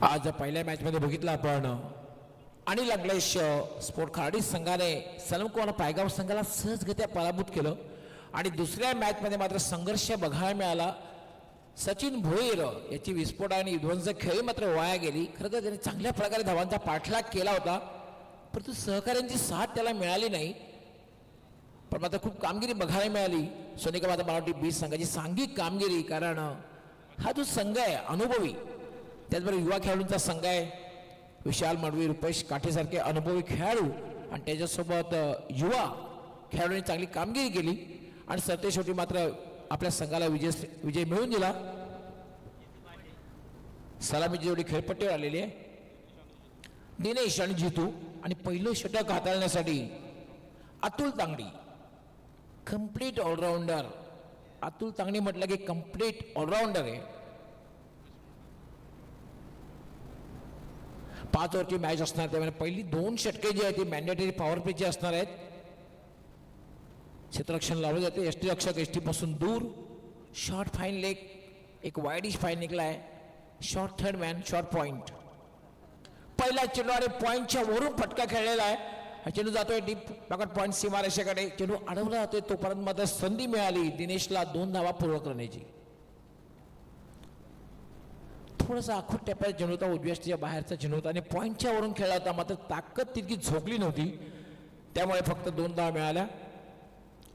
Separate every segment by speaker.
Speaker 1: आज पहिल्या मॅचमध्ये बघितलं आपण आणि लागलेश स्पोर्ट खराडी संघाने सलमकोना पायगाव संघाला सहजगत्या पराभूत केलं आणि दुसऱ्या मॅचमध्ये मात्र संघर्ष बघायला मिळाला. सचिन भोईर याची विस्फोट आणि विध्वंसक खेळी मात्र वाया गेली. खरं तर त्याने चांगल्या प्रकारे धावांचा पाठलाग केला होता, परंतु सहकाऱ्यांची साथ त्याला मिळाली नाही. पण मात्र खूप कामगिरी बघायला मिळाली सोनिका माता मराठी बीस संघाची सांघिक कामगिरी. कारण हा जो संघ आहे अनुभवी, त्याचबरोबर युवा खेळाडूंचा संघ आहे. विशाल मडवी, रुपेश काठेसारखे अनुभवी खेळाडू आणि त्याच्यासोबत युवा खेळाडूंनी चांगली कामगिरी केली आणि सरतेशेवटी मात्र आपल्या संघाला विजय मिळवून दिला. सलामीची जोडी खेळपट्टीवर आलेली आहे. दिनेश आणि जितू आणि पहिलं षटक हाताळण्यासाठी अतुल तांगडी, कंप्लीट ऑलराऊंडर. अतुल तांगडी म्हटलं की कंप्लीट ऑलराऊंडर आहे. 5 ओव्हरची मॅच असणार, त्यामुळे पहिली 2 षटके जी आहेत ती मॅन्डेटरी पॉवर प्लेची असणार आहेत. क्षेत्ररक्षण लावलं जाते. यष्टीरक्षक एसटी पासून दूर. शॉर्ट फाईन लेग, एक वाईडिश फाईन निघलाय. Short third man, short point. पहिला चेंडू आणि पॉइंटच्या वरून फटका खेळलेला आहे. हा चेंडू जातोय डीप बॅकवर्ड पॉइंट सीमारेषेकडे. चेंडू अडवला जातोय, तोपर्यंत मात्र संधी मिळाली दिनेशला 2 धावा पूर्ण करण्याची. थोडासा आखूट टप्प्यात चेंडू होता, उजव्या बाहेरचा चेंडू होता आणि पॉइंटच्या वरून खेळला होता, मात्र ताकद तितकी झोपली नव्हती, त्यामुळे फक्त 2 धावा मिळाल्या.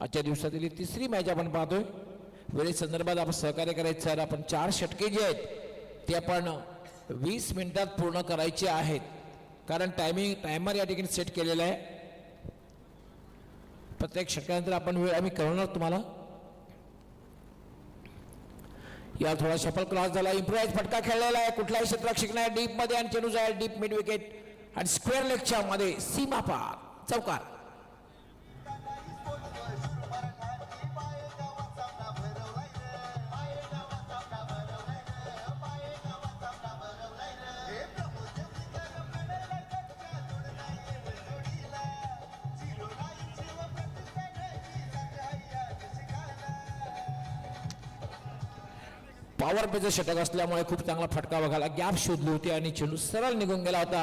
Speaker 1: आजच्या दिवसातील तिसरी मॅच आपण पाहतोय. वेळे संदर्भात आपण सहकार्य करायचं आहे. आपण 4 षटके जे आहेत ते आपण 20 मिनिटात पूर्ण करायचे आहेत, कारण टायमर या ठिकाणी सेट केलेला आहे. प्रत्येक षटकानंतर आपण वेळ आम्ही कळवणार तुम्हाला. या थोडा शफल क्रॉस झाला. इम्प्रोवाइज फटका खेळलेला आहे. कुठलाही क्षेत्ररक्षक नाही डीप मध्ये आणि चेंडू जाईल डीप मिड विकेट आणि स्क्वेअर लेगच्या मध्ये सीमा पार चौकार. पॉवर प्लेचं षटक असल्यामुळे खूप चांगला फटका बघायला. गॅप शोधली होती आणि चेंडू सरळ निघून गेला होता.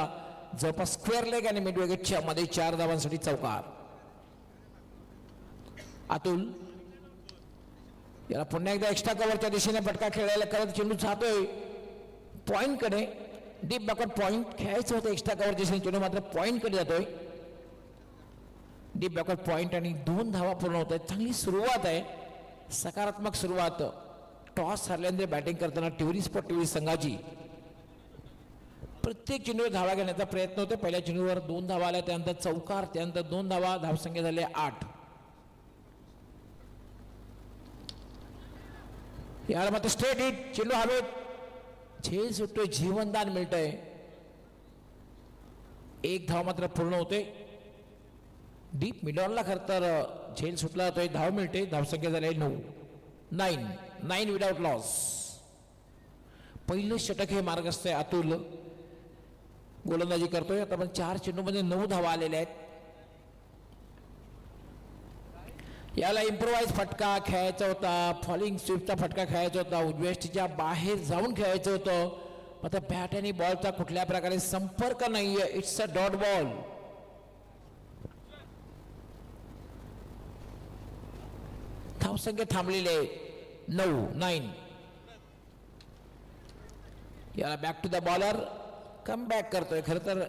Speaker 1: जवळपास स्क्वेअर लेग आणि मिड विकेटच्या मध्ये 4 धावांसाठी चौकार. अतुल याला पुन्हा एकदा एक्स्ट्रा कव्हरच्या दिशेने फटका खेळायला करत चेंडू जातोय पॉइंट कडे. डीप बॅकवर्ड पॉइंट खेळायचं होतं एक्स्ट्रा कव्हरच्या दिशेने, चेंडू मात्र पॉइंट कडे जातोय. डीप बॅकवर्ड पॉइंट आणि 2 धावा पूर्ण होत आहेत. चांगली सुरुवात आहे, सकारात्मक सुरुवात. टॉस हरल्यानंतर बॅटिंग करताना टिवरी स्पोर्ट टिवरी संघाची प्रत्येक चेंडूवर धावा घेण्याचा प्रयत्न होतो. पहिल्या चेंडूवर 2 धावा आल्या, त्यानंतर चौकार, त्यानंतर 2 धावा, धावसंख्या झाले 8. याला मात्र स्ट्रेट हिट, चेंडू हवेत, झेल सुटतोय, जीवनदान मिळतंय. 1 धाव मात्र पूर्ण होते. डीप मिडॉनला खरं तर झेल सुटला जातोय, धाव मिळते. धावसंख्या झाली 9 विदाउट लॉस. पहिलं षटक हे मार्गस्थ आहे. अतुल गोलंदाजी करतोय. आता पण 4 चेंडूमध्ये 9 धावा आलेल्या आहेत. याला इम्प्रोवाइज फटका खेळायचा होता, फॉलिंग स्वीपचा फटका खेळायचा होता, उजव्या बाहेर जाऊन खेळायचं होतं, मात्र बॅट आणि बॉलचा कुठल्या प्रकारे संपर्क नाहीये. It's a dot ball. धावसंख्या थांबलेली आहे 9. याला back to the bowler, come back करतोय. खरं तर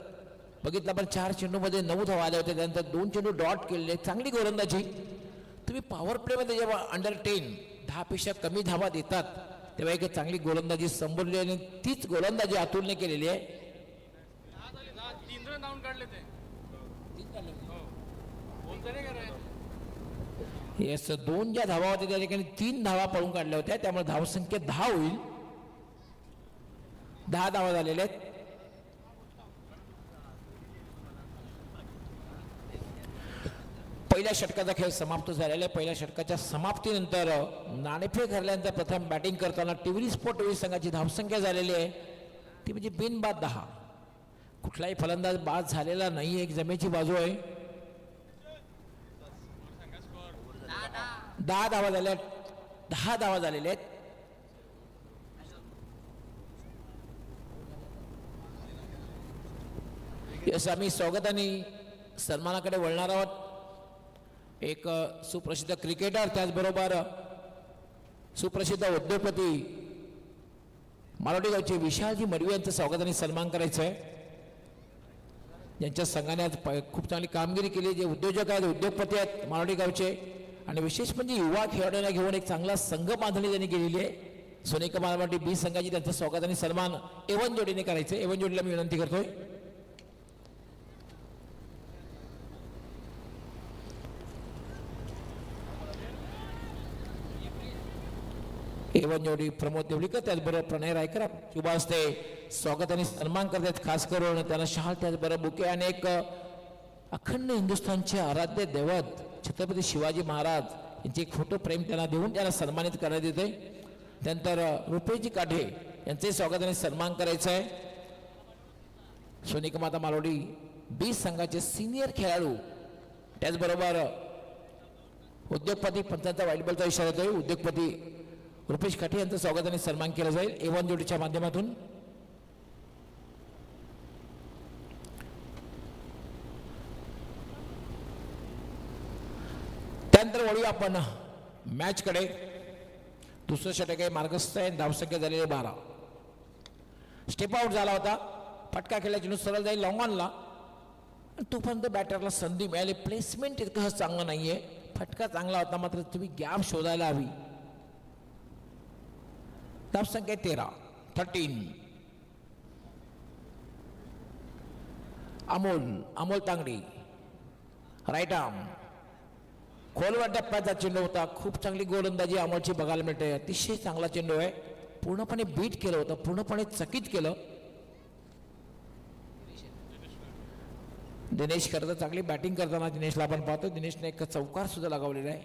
Speaker 1: बघितलं आपण 4 चेंडूमध्ये 9 धावा आल्या होत्या, त्यानंतर 2 चेंडू डॉट केलेले. चांगली गोलंदाजी. तुम्ही पॉवर प्लेमध्ये जेव्हा अंडर 10 पेक्षा कमी धावा देतात तेव्हा एक चांगली गोलंदाजी संबोधली आणि तीच गोलंदाजी अतुलने केलेली आहे. येस, 2 ज्या धावा होत्या त्या ठिकाणी 3 धावा पळून काढल्या होत्या, त्यामुळे धावसंख्या 10 होईल. 10 धावा झालेल्या आहेत. पहिल्या षटकाचा खेळ समाप्त झालेला आहे. पहिल्या षटकाच्या समाप्तीनंतर नाणेफेक हरल्यानंतर प्रथम बॅटिंग करताना टिवरी स्पोर्ट टिवरी संघाची धावसंख्या झालेली आहे ती म्हणजे बिनबाद 10. कुठलाही फलंदाज बाद झालेला नाही. एक जमेची बाजू आहे. 10 धावा झाल्या. 10 धावा झालेल्या आहेत. यस, आम्ही स्वागताने सन्मानाकडे वळणार आहोत. एक सुप्रसिद्ध क्रिकेटर, त्याचबरोबर सुप्रसिद्ध उद्योगपती मारोडी गावचे विशालजी मडवी यांचं स्वागताने सन्मान करायचं आहे. यांच्या संघाने आज खूप चांगली कामगिरी केली. जे उद्योजक आहेत, उद्योगपती आहेत मारोडी गावचे, आणि विशेष म्हणजे युवा खेळाडूंना घेऊन एक चांगला संघ बांधणी त्यांनी केलेली आहे. सोनेका मालवाडी बी संघाची त्यांचा स्वागताने सन्मान एवन जोडीने करायचं. एवन जोडीला मी विनंती करतोय. एवन जोडी प्रमोद देवळीकर, त्याचबरोबर प्रणय रायकर शुभ हस्ते स्वागताने सन्मान करतात. खास करून त्यांना शाल, त्याचबरोबर बुके आणि एक अखंड हिंदुस्थानचे आराध्य दैवत छत्रपती शिवाजी महाराज यांचे एक फोटो फ्रेम त्यांना देऊन त्यांना सन्मानित करण्यात येते. त्यानंतर रुपेशजी काढे यांचे स्वागताने सन्मान करायचा आहे. सोनिका माता मालोडी बी संघाचे सिनियर खेळाडू, त्याचबरोबर उद्योगपती पंचांचा वाईट बॉलचा इशारा येतोय. उद्योगपती रुपेश काठे यांचं स्वागताने सन्मान केला जाईल एवन जोडीच्या माध्यमातून. त्यानंतर वळूया आपण मॅच कडे. दुसरं षटक आहे, मार्गस्थ आहे, धावसंख्या झालेली 12. स्टेप आउट झाला होता, फटका खेळल्याची नुस सरळ जाईल लॉंग ऑनला. तोपर्यंत बॅटरला संधी मिळाली. प्लेसमेंट इतकं चांगलं नाहीये. फटका चांगला होता, मात्र तुम्ही गॅप शोधायला हवी. धावसंख्या 13. अमोल तांगडी राईट आर्म, खोलवर टप्प्याचा चेंडू होता. खूप चांगली गोलंदाजी अमोलची बघायला मिळते. अतिशय चांगला चेंडू आहे. पूर्णपणे बीट केलं होतं, पूर्णपणे चकित केलं. दिनेश करता चांगली बॅटिंग करताना दिनेशला आपण पाहतो. दिनेशने एक चौकार सुद्धा लगावलेला आहे.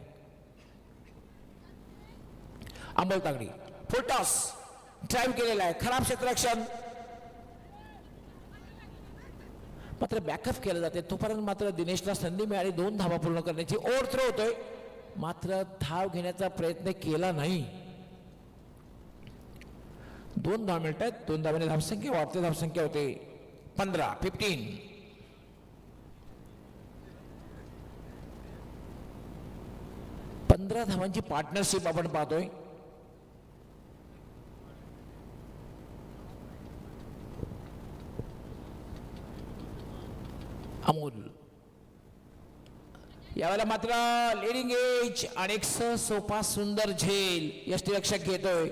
Speaker 1: अमोल तांगडी फुल टॉस ड्राईव्ह केलेला आहे. खराब क्षेत्ररक्षण, मात्र बॅकअप केलं जाते. तोपर्यंत मात्र दिनेशला संधी मिळाली 2 धावा पूर्ण करण्याची. ओव्हर थ्रो होतोय, मात्र धाव घेण्याचा प्रयत्न केला नाही. 2 धाव मिळतात. 2 धावाने धावसंख्या वाढते. धावसंख्या होते 15. 15 धावांची पार्टनरशिप आपण पाहतोय. अमोल यावेळेला मात्र लिडिंग एज आणि एक सोपा सुंदर झेल यष्टीरक्षक घेतोय.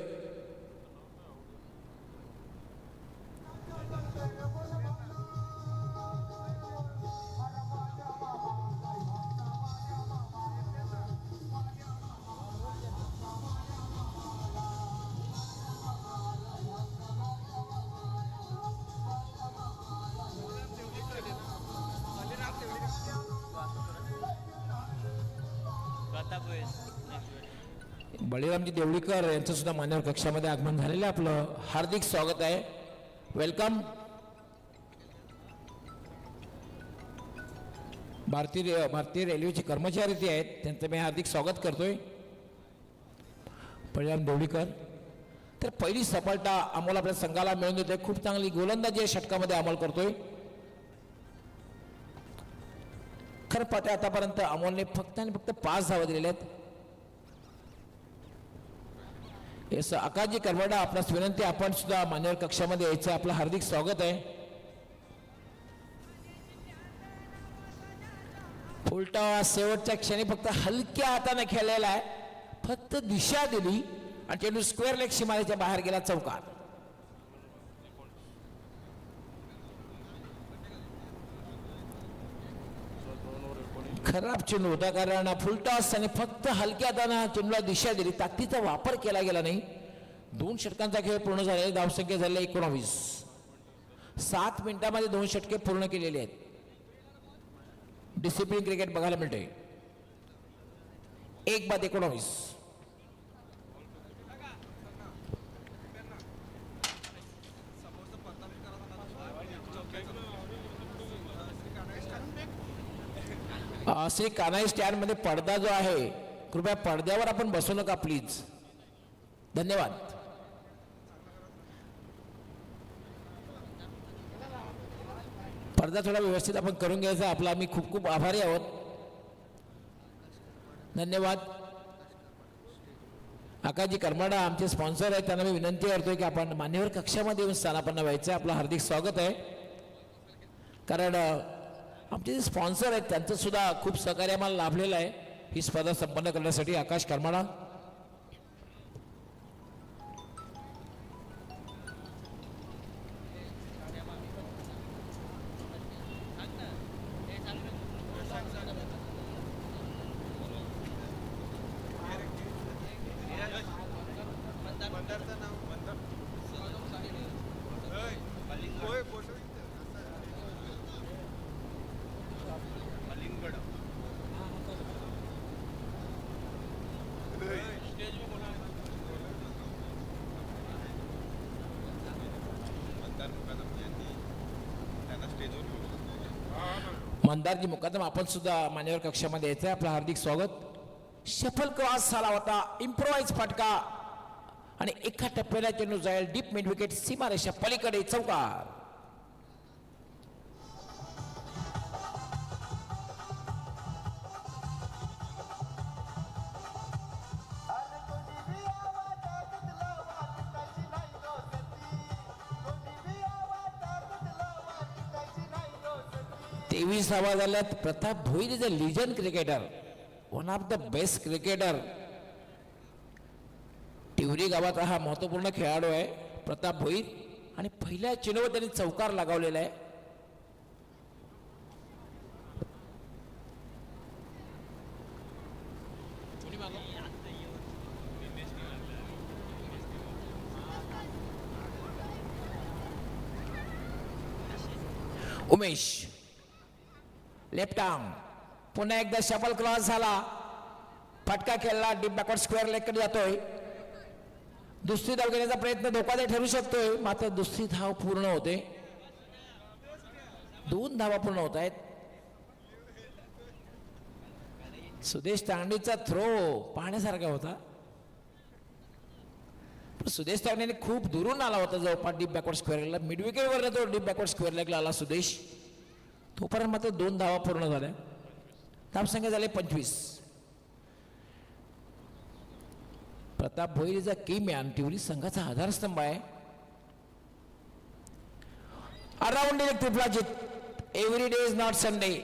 Speaker 1: बळीरामजी देवळीकर यांचं सुद्धा मान्यवर कक्षामध्ये आगमन झालेलं. आपलं हार्दिक स्वागत आहे. वेलकम. भारतीय रेल्वेचे कर्मचारी ते आहेत, त्यांचं मी हार्दिक स्वागत करतोय. बळीराम देवळीकर. तर पहिली सफलता अमोल आपल्या संघाला मिळून देतोय. खूप चांगली गोलंदाजी या षटकामध्ये अमोल करतोय. खरं पाहते आतापर्यंत अमोलने फक्त आणि फक्त 5 धावा दिलेल्या आहेत. येस, आकाशजी करवडा आपणास विनंती, आपण सुद्धा मान्यवर कक्षामध्ये यायचं. आपलं हार्दिक स्वागत आहे. फुलटा शेवटच्या क्षणी फक्त हलक्या हाताने खेळलेला आहे. फक्त दिशा दिली आणि चेंडू स्क्वेअर लेग सीमारेच्या बाहेर गेला. चौकार. खराब चेंडू होता, कारण फुलटॉस आणि फक्त हलक्या हाताने चेंडूला दिशा दिली. ताकदीचा वापर केला गेला नाही. 2 षटकांचा खेळ पूर्ण झालेला. धावसंख्या झाली 19. 7 मिनिटांमध्ये 2 षटके पूर्ण केलेले आहेत. डिसिप्लिन क्रिकेट बघायला मिळते. 1/19. श्री कान्हाई स्टँड मध्ये पडदा जो आहे, कृपया पडद्यावर आपण बसू नका प्लीज. धन्यवाद. पडदा थोडा व्यवस्थित आपण करून घ्यायचा आपला. आम्ही खूप खूप आभारी आहोत. धन्यवाद. आकाजी करमाडा आमचे स्पॉन्सर आहेत, त्यांना मी विनंती करतोय की आपण मान्यवर कक्षामध्ये येऊन स्थानापन्न व्हायचं. आपलं हार्दिक स्वागत आहे. कारण आमचे जे स्पॉन्सर आहेत त्यांचं सुद्धा खूप सहकार्य आम्हाला लाभलेलं आहे ही स्पर्धा संपन्न करण्यासाठी. आकाश करमाडा, मंदारजी मुकादम आपण सुद्धा मान्यवर कक्षामध्ये यायचं आहे. आपलं हार्दिक स्वागत. शफल क्रॉस झाला होता, इम्प्रोवाइज फटका आणि एका टप्प्याला चेंडू जाईल डीप मिड विकेट सीमारेषा पलीकडे चौकार. तेवीस धावा झाल्यात. Pratap Bhoir is a legend cricketer, one of the best cricketer. Tivri गावाचा हा महत्वपूर्ण खेळाडू आहे प्रताप भोईर आणि पहिल्या चेंडूवर त्यांनी चौकार लगावलेला आहे. उमेश लेफ्ट आर्म, पुन्हा एकदा शफल क्रॉस झाला, फटका खेळला, डीप बॅकवर्ड स्क्वेअर लेगकडे जातोय. दुसरी धाव घेण्याचा प्रयत्न धोकादायक ठरू शकतोय, मात्र दुसरी धाव पूर्ण होते. 2 धावा पूर्ण होत आहेत. सुदेश तांगडीचा थ्रो पाहण्यासारखा होता. सुदेश तांगडीने खूप दुरून आला होता जवळपास डीप बॅकवर्ड स्क्वेअरला. मिड विकेटवर तो डीप बॅकवर्ड स्क्वेअर लेगला आला सुदेश. तोपर्यंत मात्र 2 धावा पूर्ण झाल्या. धावसंख्या झाले 25. प्रताप भोईर इज अ की मॅन, टिवरी संघाचा आधारस्तंभ आहे. अराउंड ट्रिपला जित, every day is not Sunday.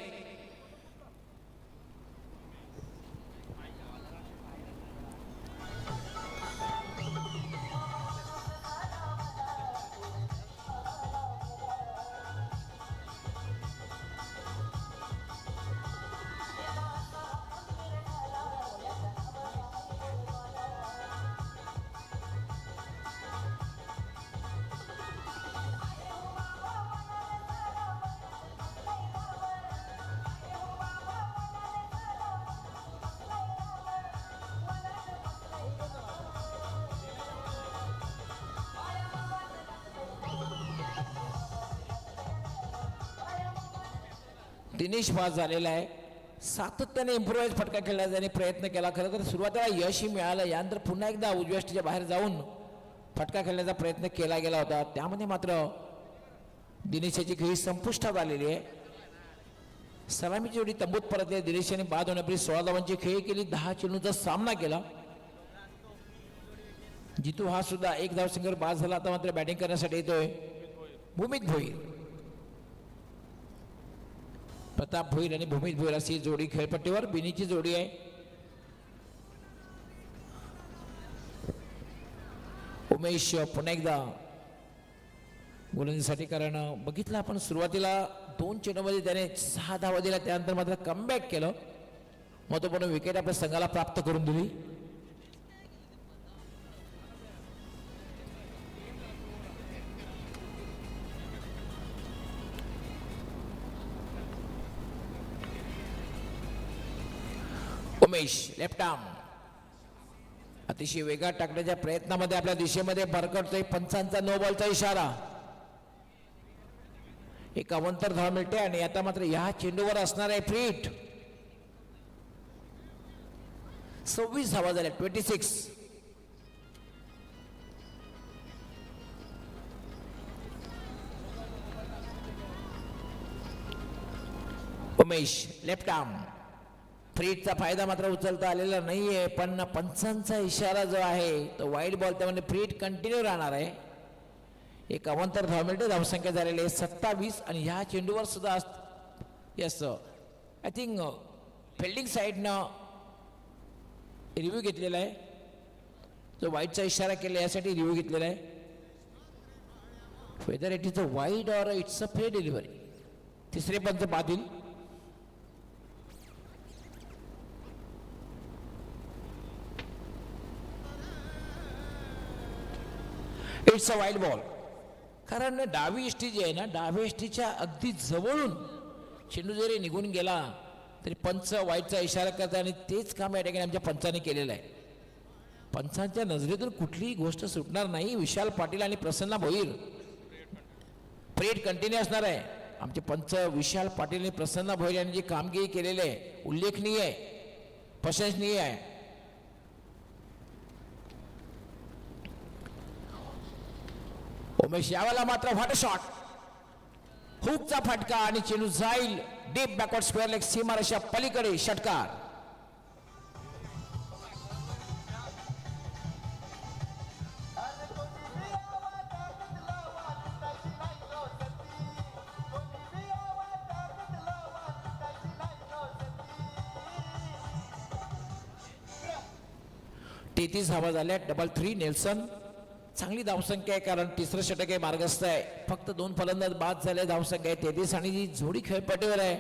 Speaker 1: Dinesh pass झालेला आहे. सातत्याने इम्प्रोवाइज फटका खेळण्याचा त्यांनी प्रयत्न केला. खरं तर सुरुवातीला यशही मिळालं. यानंतर पुन्हा एकदा उजव्या स्टेजच्या बाहेर जाऊन फटका खेळण्याचा प्रयत्न केला गेला होता. त्यामध्ये मात्र दिनेशाची खेळी संपुष्टात आलेली आहे. सलामीची जोडी तंबूत परतली. दिनेश यांनी बाद होण्यापूर्वी 16 धावांची खेळी केली. 10 चेंडूंचा सामना केला. जितू हा सुद्धा 1 धावसंख्येवर बाद झाला. आता मात्र बॅटिंग करण्यासाठी येतोय भूमित भोईर. प्रताप भोईर आणि भूमित भोईर अशी जोडी खेळपट्टीवर. बिनीची जोडी आहे. उमेश पुन्हा एकदा गोलंदाजीसाठी. कारण बघितलं आपण सुरुवातीला 2 चेंडूमध्ये त्याने 6 धावा दिल्या. त्यानंतर मात्र कमबॅक केलं. महत्वपूर्ण विकेट आपल्या संघाला प्राप्त करून दिली. उमेश लेफ्ट आर्म अतिशय वेगात टाकण्याच्या प्रयत्नामध्ये आपल्या दिशेमध्ये भरकटतोय. पंचांचा नो बॉलचा इशारा. 51 धाव मिळते आणि आता मात्र या चेंडूवर असणार आहे फ्रीट. 26 धावा झाल्या. 26. उमेश लेफ्ट आर्म फ्रीटचा फायदा मात्र उचलता आलेला नाहीये, पण पंचांचा इशारा जो आहे तो वाईड बॉल, त्यामध्ये फ्रीट कंटिन्यू राहणार आहे. एक अवांतर धावमिनिटे धावसंख्या झालेली आहे 27 आणि ह्या चेंडूवर सुद्धा यस आय थिंक फिल्डिंग साईडनं रिव्ह्यू घेतलेला आहे. जो वाईडचा इशारा केला यासाठी रिव्ह्यू घेतलेला आहे. Whether it is a wide or it's a fair delivery. तिसरे पंच पाहतील. It's a wide ball. कारण डावी इष्टी जी आहे ना, डावी इष्टीच्या अगदी जवळून चेंडू जरी निघून गेला तरी पंच वाईडचा इशारा करतात आणि तेच काम या ठिकाणी आमच्या पंचाने केलेलं आहे. पंचांच्या नजरेतून कुठलीही गोष्ट सुटणार नाही. विशाल पाटील आणि प्रसन्न भोईर परेड कंटिन्यू असणार आहे. आमचे पंच विशाल पाटील आणि प्रसन्न भोईर यांनी जी कामगिरी केलेली आहे उल्लेखनीय आहे, प्रशंसनीय आहे. उमेश यावाला मात्र व्हॉट अ शॉट. हुकचा फटका आणि चेंडू जाईल डीप बॅकवर्ड स्क्वेअर लेग सीमारेषा पलीकडे. षटकार. तेहतीस धावा झाल्या. 3 नेल्सन. चांगली धावसंख्या आहे कारण तिसरं षटक आहे, मार्गस्थ आहे. फक्त 2 फलंदाज बाद झाले. धावसंख्या आहे 33 आणि जी जोडी खेळपट्टीवर आहे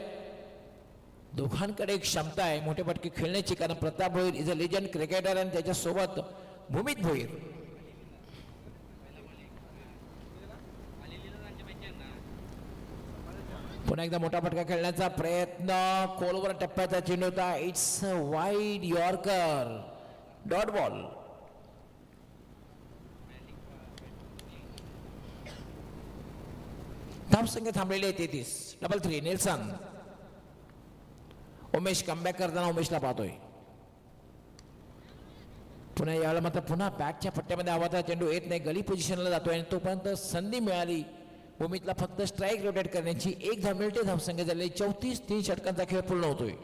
Speaker 1: दोघांकडे एक क्षमता आहे मोठे फटके खेळण्याची. कारण Pratap Bhoir is a legend cricketer आणि त्याच्यासोबत भूमित भोईर. पुन्हा एकदा मोठा फटका खेळण्याचा प्रयत्न. खोलवर टप्प्याचा चेंडू होता. It's a wide yorker. Dot ball. धावसंख्या थांबलेली आहे 33. 3 नेल्सन. उमेश कमबॅक करताना उमेशला पाहतोय. पुन्हा यावेळेला मात्र पुन्हा बॅकच्या पट्ट्यामध्ये आवाजा चेंडू येत नाही. गली पोझिशनला जातोय आणि तोपर्यंत संधी मिळाली भूमीतला फक्त स्ट्राईक रोटेट करण्याची. 1 धाव मिळते. धावसंख्या झाली 34. 3 षटकांचा खेळ पूर्ण होतोय.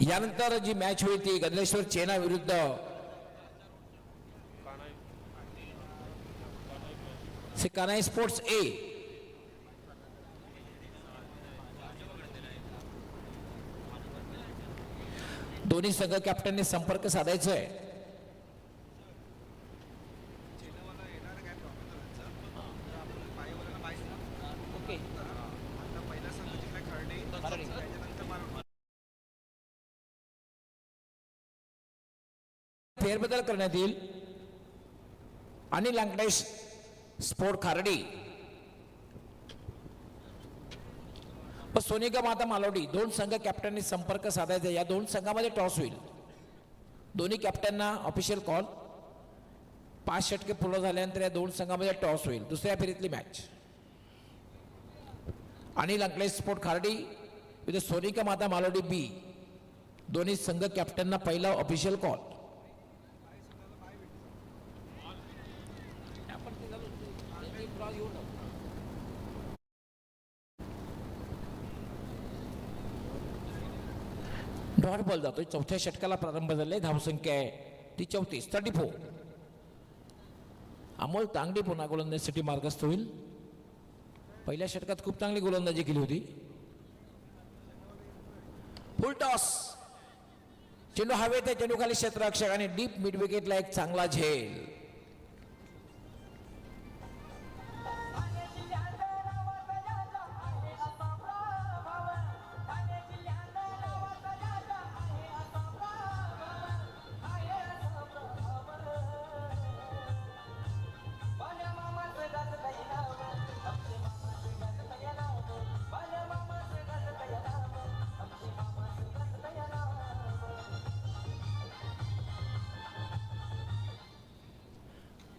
Speaker 1: यानंतर जी मॅच होईल ती गंधेश्वर चेना विरुद्ध कानाई स्पोर्ट्स ए. दोन्ही संघ कॅप्टनने संपर्क साधायचा आहे. फेरबदल करण्यात येईल. आणि लंकडेश स्पोर्ट खारडी व सोनिका माता मालवडी 2 संघ कॅप्टननी संपर्क साधायचा. या 2 संघामध्ये टॉस होईल. दोन्ही कॅप्टनना ऑफिशियल कॉल. 5 षटके पूर्ण झाल्यानंतर या 2 संघामध्ये टॉस होईल. दुसऱ्या फेरीतली मॅच. आणि लंकडेश स्पोर्ट खारडी विथ सोनिका माता मालवडी बी. दोन्ही संघ कॅप्टनना पहिला ऑफिशियल कॉल. डॉट बॉल जातोय. चौथ्या षटकाला प्रारंभ झालाय. धावसंख्या आहे ती 34. अमोल तांगडी पुन्हा गोलंदाजीसाठी मार्गस्थ होईल. पहिल्या षटकात खूप चांगली गोलंदाजी केली होती. फुल टॉस. चेंडू हवेत आहे. चेंडू खाली क्षेत्ररक्षक आणि डीप मिड विकेटला एक चांगला झेल.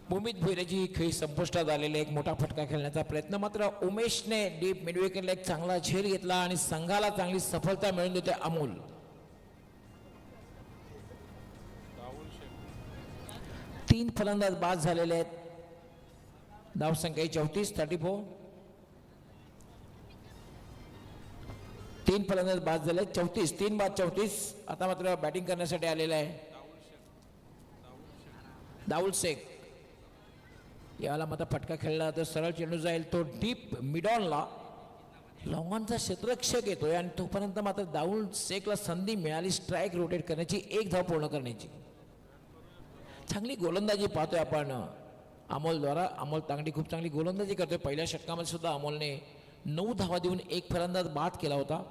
Speaker 1: भूमीत भुईराची खेळी संपुष्टात आलेले एक मोठा फटका खेळण्याचा प्रयत्न, मात्र उमेशने डीप मिडविकेटला एक चांगला झेल घेतला आणि संघाला चांगली सफलता मिळवून देते अमोल. 3 फलंदाज बाद झालेले आहेत. धावसंख्या 34. 3 फलंदाज बाद झाले 34. 3 बाद 34. आता मात्र बॅटिंग करण्यासाठी आलेला आहे दाऊल शेख. याला मात्र फटका खेळला तर सरळ चेंडू जाईल, तो डीप मिडॉनला. लॉंगॉनचा क्षेत्ररक्षक येतोय आणि तोपर्यंत मात्र दाऊल शेखला संधी मिळाली स्ट्राईक रोटेट करण्याची, 1 धाव पूर्ण करण्याची. चांगली गोलंदाजी पाहतोय आपण अमोलद्वारा. अमोल तांगडी खूप चांगली गोलंदाजी करतोय. पहिल्या षटकामध्ये सुद्धा अमोलने 9 धावा देऊन 1 फलंदाज बाद केला होता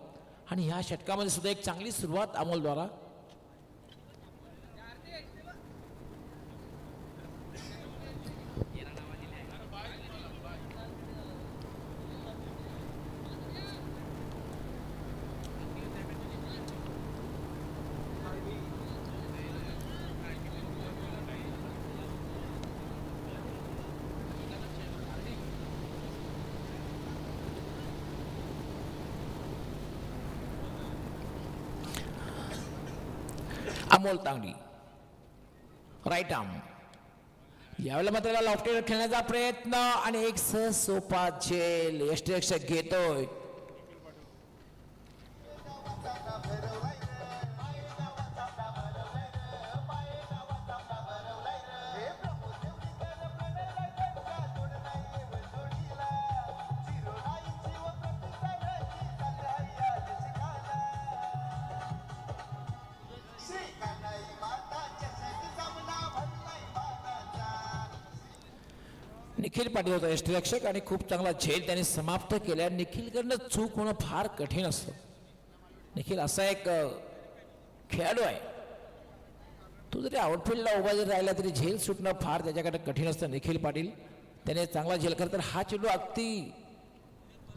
Speaker 1: आणि ह्या षटकामध्ये सुद्धा एक चांगली सुरुवात अमोलद्वारा. Amol Tangdi right arm. यावेळेला मात्र त्याला लॉफ्टेड खेळण्याचा प्रयत्न आणि एक सोपा झेल यष्टिरक्षक घेतोय. निखिल पाटील होता यष्टिरक्षक आणि खूप चांगला झेल त्याने समाप्त केल्या. निखिलकडनं चूक होणं फार कठीण असतं. निखिल असा एक खेळाडू आहे, तो जरी आउटफील्डला उभा जरी राहिला तरी झेल सुटणं फार त्याच्याकडे कठीण असतं. निखिल पाटील त्याने चांगला झेल खरं तर हा चेंडू अगदी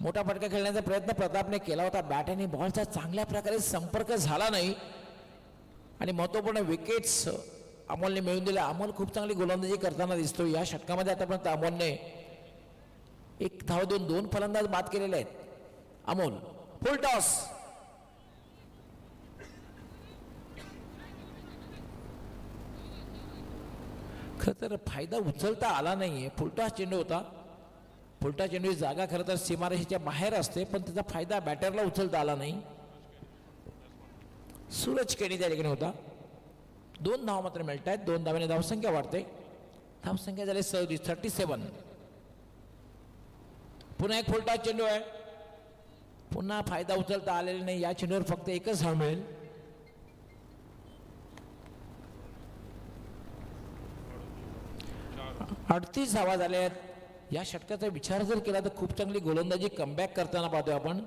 Speaker 1: मोठा फटका खेळण्याचा प्रयत्न प्रतापने केला होता. बॅट आणि बॉलचा चांगल्या प्रकारे संपर्क झाला नाही आणि महत्त्वपूर्ण विकेट्स अमोलने मिळवून दिला. अमोल खूप चांगली गोलंदाजी करताना दिसतो या षटकामध्ये. आतापर्यंत अमोलने 1 धाव देऊन 2 फलंदाज बाद केलेले आहेत. अमोल फुल टॉस. खर तर फायदा उचलता आला नाहीये. फुलटॉस चेंडू होता. फुलटा चेंडूची जागा खरं तर सीमारेषेच्या बाहेर असते, पण त्याचा फायदा बॅटरला उचलता आला नाही. सूरज केणी त्या ठिकाणी होता. 2 धावा मात्र मिळत आहेत. 2 धावाने धावसंख्या वाढते. धावसंख्या झाली 37. पुन्हा एक फुलटा चेंडू आहे. पुन्हा फायदा उचलता आलेला नाही. या चेंडूवर फक्त 1च धाव मिळेल. अडतीस धावा झाल्या आहेत. या षटकाचा विचार जर केला तर खूप चांगली गोलंदाजी कमबॅक करताना पाहतोय आपण.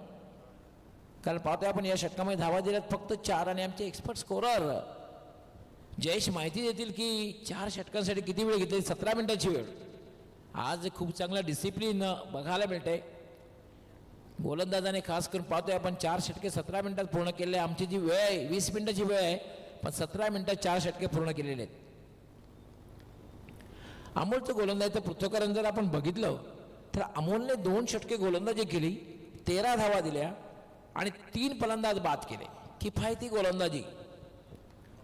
Speaker 1: कारण पाहतोय आपण या षटकामध्ये धावा दिल्यात फक्त 4 आणि आमचे एक्सपर्ट स्कोरर जयेश माहिती देतील की 4 षटकांसाठी किती वेळ घेतली. 17 मिनिटाची वेळ. आज खूप चांगला डिसिप्लिन बघायला मिळते. गोलंदाजाने खास करून पाहतोय आपण 4 षटके 17 मिनिटात पूर्ण केले. आमची जी वेळ आहे 20 मिनिटाची वेळ आहे, पण 17 मिनिटात 4 षटके पूर्ण केलेले आहेत. अमोलचं गोलंदाजीचं पृथ्वीकरण जर आपण बघितलं तर अमोलने 2 षटके गोलंदाजी केली, 13 धावा दिल्या आणि 3 फलंदाज बाद केले. किफायती गोलंदाजी.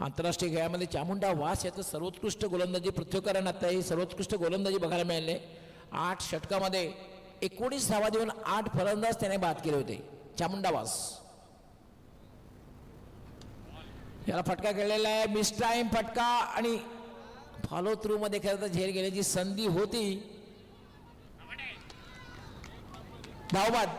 Speaker 1: आंतरराष्ट्रीय खेळामध्ये चामुंडा वास याचं सर्वोत्कृष्ट गोलंदाजी पृथ्वीकरण आता ही सर्वोत्कृष्ट गोलंदाजी बघायला मिळाले. 8 षटकामध्ये 19 धावा देऊन 8 फलंदाज त्याने बाद केले होते. चामुंडा वास याला फटका खेळलेला आहे. मिस टाइम फटका आणि फॉलो थ्रू मध्ये खरं तर झेल घेण्याची संधी होती. धावबाद.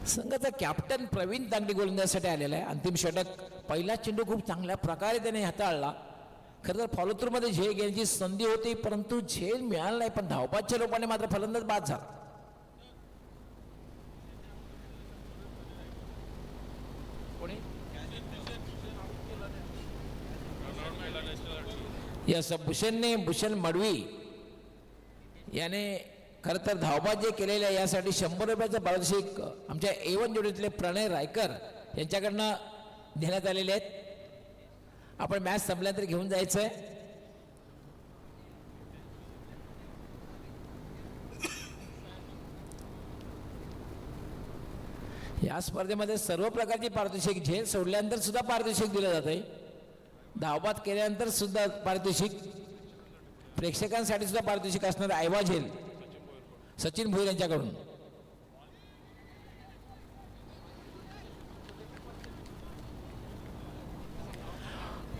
Speaker 1: संघाचा कॅप्टन प्रवीण तांगडी गोलंदाजीसाठी आलेला आहे. अंतिम षटक. पहिला चेंडू खूप चांगल्या प्रकारे त्याने हाताळला. खरं तर फॉलो थ्रू मध्ये झेल घेण्याची संधी होती, परंतु झेल मिळाला नाही. पण धावबादच्या रूपाने मात्र फलंदाज बाद झाला. यस भूषण मडवी याने खरं तर धावबाद जे केलेले आहे यासाठी 100 रुपयाचं पारितोषिक आमच्या A1 जोडीतले प्रणय रायकर यांच्याकडनं देण्यात आलेले आहेत. आपण मॅच संपल्यानंतर घेऊन जायचं आहे. या स्पर्धेमध्ये सर्व प्रकारची पारितोषिक, झेल सोडल्यानंतर सुद्धा पारितोषिक दिलं जातंय, धावबाद केल्यानंतर सुद्धा पारितोषिक, प्रेक्षकांसाठी सुद्धा पारितोषिक असणार. आयवा झेल सचिन भोईर यांच्याकडून.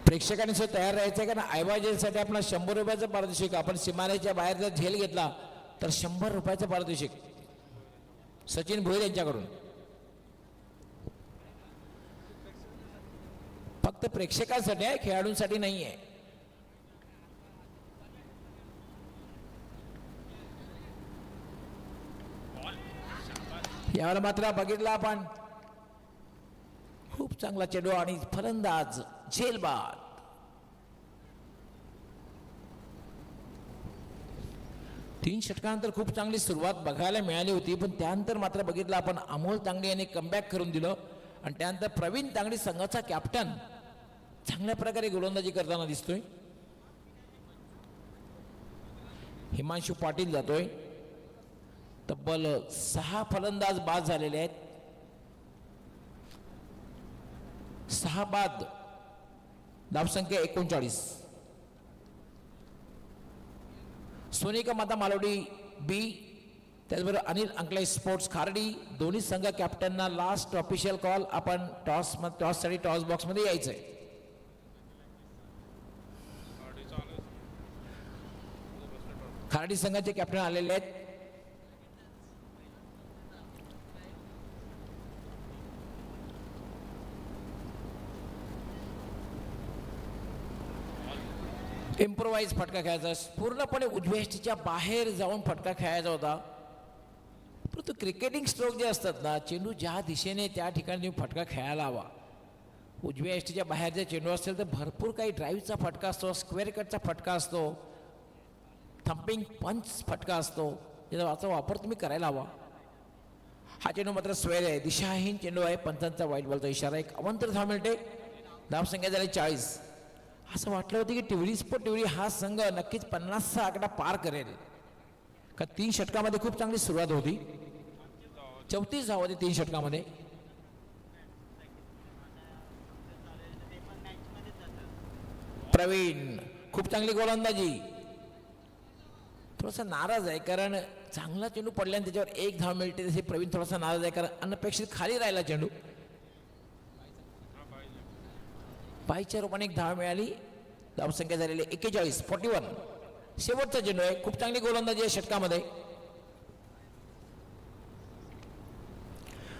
Speaker 1: प्रेक्षकांनी सुद्धा तयार राहायचं आहे, कारण आयवा झेलसाठी आपण 100 रुपयाचं पारितोषिक, आपण सीमारेच्या बाहेर जर झेल घेतला तर 100 रुपयाचं पारितोषिक सचिन भोईर यांच्याकडून. फक्त प्रेक्षकांसाठी आहे, खेळाडूंसाठी नाही आहे. यावर मात्र बघितला आपण खूप चांगला चेंडू आणि फलंदाज झेलबाद. तीन षटकानंतर खूप चांगली सुरुवात बघायला मिळाली होती, पण त्यानंतर मात्र बघितलं आपण अमोल तांगडी यांनी कमबॅक करून दिलं आणि त्यानंतर प्रवीण तांगडी संघाचा कॅप्टन चांगल्या प्रकारे गोलंदाजी करताना दिसतोय. हिमांशू पाटील जातोय. तब्बल 6 फलंदाज बाद झालेले आहेत. 6 बाद, धावसंख्या 39. सोनिका माता मालोडी बी, त्याचबरोबर अनिल अंकले स्पोर्ट्स खार्डी, दोन्ही संघ कॅप्टनना लास्ट ऑफिशियल कॉल. आपण टॉससाठी टॉस बॉक्समध्ये यायचंय. खार्डी संघाचे कॅप्टन आलेले आहेत. इम्प्रोवाइज फटका खेळायचा, पूर्णपणे उजव्या बाहेर जाऊन फटका खेळायचा होता. परंतु क्रिकेटिंग स्ट्रोक जे असतात ना, चेंडू ज्या दिशेने त्या ठिकाणी तुम्ही फटका खेळायला हवा. उजव्या एसटीच्या बाहेर जे चेंडू असेल तर भरपूर काही ड्राईव्हचा फटका असतो, स्क्वेअर कटचा फटका असतो, थम्पिंग पंच फटका असतो, याचा वापर तुम्ही करायला हवा. हा चेंडू मात्र स्क्वेअर आहे, दिशाहीन चेंडू आहे. पंचांचा वाईट बॉलचा इशारा. एक अवंतर धाव मिळते. धावसंख्या झाली 40. असं वाटलं होतं की टिवळी हा संघ नक्कीच 50चा आकडा पार करेल, का 3 षटकामध्ये खूप चांगली सुरुवात होती. 34 धाव होती 3 षटकामध्ये. प्रवीण खूप चांगली गोलंदाजी. थोडासा नाराज आहे, कारण चांगला चेंडू पडल्याने त्याच्यावर 1 धाव मिळते. तसे प्रवीण थोडासा नाराज आहे, कारण अनपेक्षित खाली राहिला चेंडू. पायच्या रूपाने 1 धाव मिळाली. धावसंख्या झालेली 41. शेवटचा चेंडू आहे. खूप चांगली गोलंदाजी आहे षटकामध्ये.